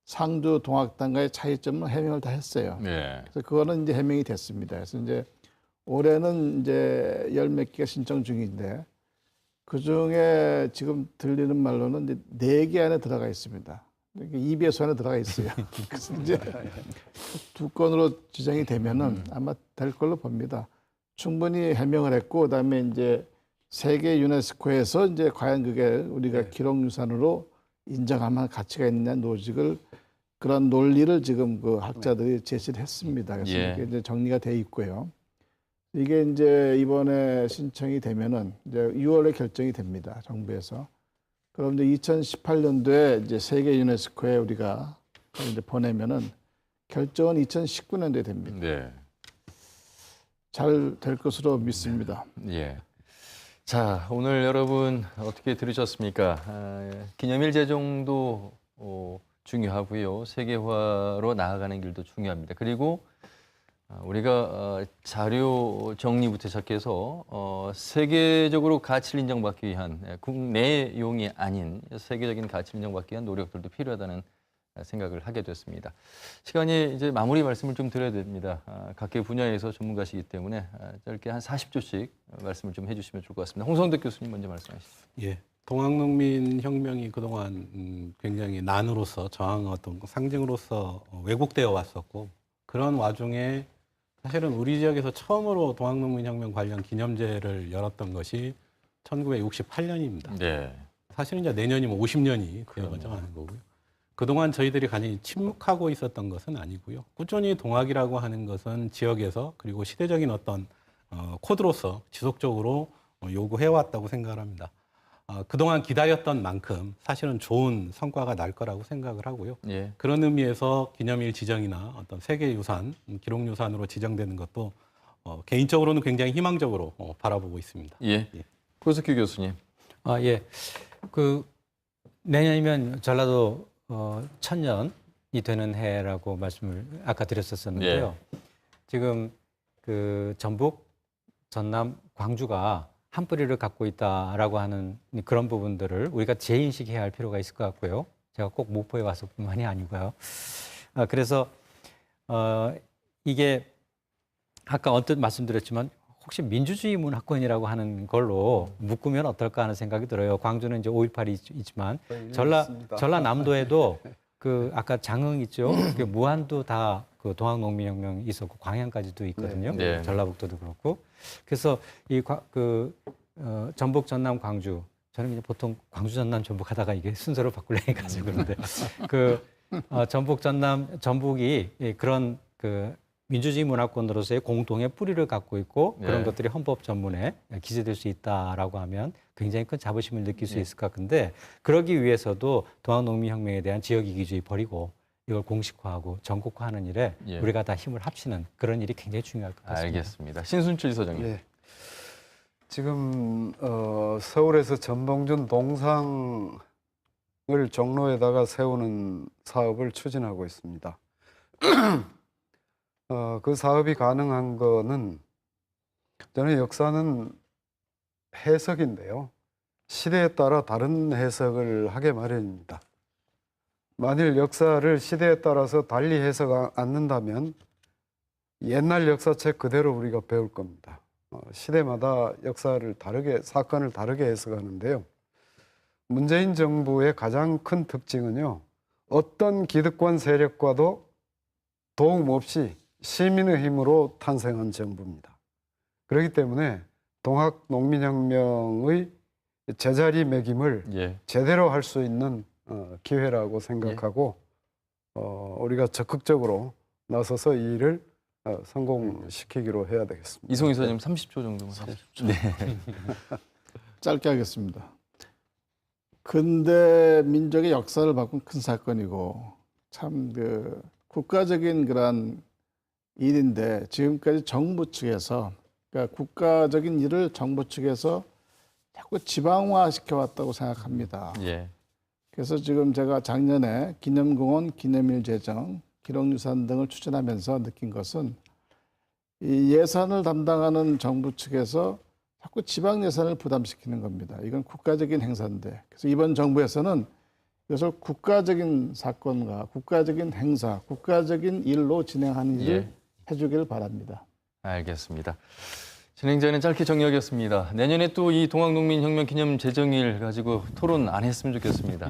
상주 동학당과의 차이점은 해명을 다 했어요. 네. 그래서 그거는 이제 해명이 됐습니다. 그래서 이제 올해는 이제 열 몇 개가 신청 중인데 그 중에 지금 들리는 말로는 이제 4개 안에 들어가 있습니다. EBS 안에 들어가 있어요. 그래서 이제 2건으로 지정이 되면은 아마 될 걸로 봅니다. 충분히 해명을 했고, 그다음에 이제 세계 유네스코에서 이제 과연 그게 우리가 기록유산으로 인정할 만한 가치가 있느냐 노직을 그런 논리를 지금 그 학자들이 제시를 했습니다. 그래서 예. 이게 이제 정리가 돼 있고요. 이게 이제 이번에 신청이 되면은 이제 6월에 결정이 됩니다. 정부에서. 그럼 이제 2018년도에 이제 세계 유네스코에 우리가 그걸 이제 보내면은 결정은 2019년도에 됩니다. 네. 잘 될 것으로 믿습니다. 예. 자, 오늘 여러분 어떻게 들으셨습니까? 기념일 제정도 중요하고요. 세계화로 나아가는 길도 중요합니다. 그리고 우리가 자료 정리부터 시작해서 세계적으로 가치를 인정받기 위한 국내용이 아닌 세계적인 가치를 인정받기 위한 노력들도 필요하다는 생각을 하게 됐습니다. 시간이 이제 마무리 말씀을 좀 드려야 됩니다. 각계 분야에서 전문가시기 때문에 짧게 한 40초씩 말씀을 좀 해주시면 좋을 것 같습니다. 홍성덕 교수님 먼저 말씀하시죠. 예. 동학농민혁명이 그동안 굉장히 난으로서 저항 어떤 상징으로서 왜곡되어 왔었고 그런 와중에 사실은 우리 지역에서 처음으로 동학농민혁명 관련 기념제를 열었던 것이 1968년입니다. 네. 사실은 이제 내년이면 50년이 되어가지고 하는 거고요. 그동안 저희들이 간이 침묵하고 있었던 것은 아니고요. 꾸준히 동학이라고 하는 것은 지역에서 그리고 시대적인 어떤 코드로서 지속적으로 요구해왔다고 생각을 합니다. 그동안 기다렸던 만큼 사실은 좋은 성과가 날 거라고 생각을 하고요. 예. 그런 의미에서 기념일 지정이나 어떤 세계유산, 기록유산으로 지정되는 것도 개인적으로는 굉장히 희망적으로 바라보고 있습니다. 예. 예. 고석희 교수님. 예. 그 내년이면 전라도 1000년이 되는 해라고 말씀을 아까 드렸었는데요. 지금 그 전북, 전남, 광주가 한 뿌리를 갖고 있다라고 하는 그런 부분들을 우리가 재인식해야 할 필요가 있을 것 같고요. 제가 꼭 목포에 와서뿐만이 아니고요. 그래서 이게 아까 언뜻 말씀드렸지만 혹시 민주주의 문화권이라고 하는 걸로 묶으면 어떨까 하는 생각이 들어요. 광주는 이제 5.18이 있지만 전라남도에도 그 아까 장흥 있죠. 그 무안도 다 그 동학농민혁명이 있었고 광양까지도 있거든요. 네. 전라북도도 그렇고. 그래서 이 전북, 전남, 광주 저는 그냥 보통 광주, 전남, 전북 하다가 이게 순서를 바꾸려니까 그런데 그 전북, 전남, 전북이 그런 그 민주주의 문화권으로서의 공동의 뿌리를 갖고 있고 그런 것들이 헌법 전문에 기재될 수 있다라고 하면 굉장히 큰 자부심을 느낄 수 있을 것 같은데 그러기 위해서도 동학농민혁명에 대한 지역이기주의 버리고 이걸 공식화하고 전국화하는 일에 우리가 다 힘을 합치는 그런 일이 굉장히 중요할 것 같습니다. 알겠습니다. 신순철 이사장님. 예. 지금 서울에서 전봉준 동상을 종로에다가 세우는 사업을 추진하고 있습니다. 그 사업이 가능한 거는 저는 역사는 해석인데요. 시대에 따라 다른 해석을 하게 마련입니다. 만일 역사를 시대에 따라서 달리 해석 않는다면 옛날 역사책 그대로 우리가 배울 겁니다. 시대마다 역사를 다르게, 사건을 다르게 해석하는데요. 문재인 정부의 가장 큰 특징은요. 어떤 기득권 세력과도 도움 없이 시민의 힘으로 탄생한 정부입니다. 그렇기 때문에 동학농민혁명의 제자리매김을 제대로 할 수 있는 기회라고 생각하고 우리가 적극적으로 나서서 이 일을 성공시키기로 해야 되겠습니다. 이송 이사님 30초 정도만. 30초. 네. 짧게 하겠습니다. 근대 민족의 역사를 바꾼 큰 사건이고 참 그 국가적인 그런 일인데 지금까지 정부 측에서 그러니까 국가적인 일을 정부 측에서 자꾸 지방화 시켜왔다고 생각합니다. 예. 그래서 지금 제가 작년에 기념공원, 기념일 제정, 기록유산 등을 추진하면서 느낀 것은 이 예산을 담당하는 정부 측에서 자꾸 지방 예산을 부담시키는 겁니다. 이건 국가적인 행사인데. 그래서 이번 정부에서는 이것을 국가적인 사건과 국가적인 행사, 국가적인 일로 진행하는 일을 해주기를 바랍니다. 알겠습니다. 진행자는 짧게 정리하겠습니다. 내년에 또 이 동학농민혁명 기념 제정일 가지고 토론 안 했으면 좋겠습니다.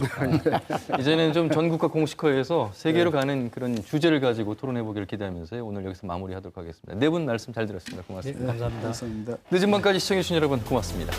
이제는 좀 전국화 공식화해서 세계로 가는 그런 주제를 가지고 토론해 보기를 기대하면서 오늘 여기서 마무리하도록 하겠습니다. 네 분 말씀 잘 들었습니다. 고맙습니다. 감사합니다. 감사합니다. 늦은 밤까지 시청해 주신 여러분 고맙습니다.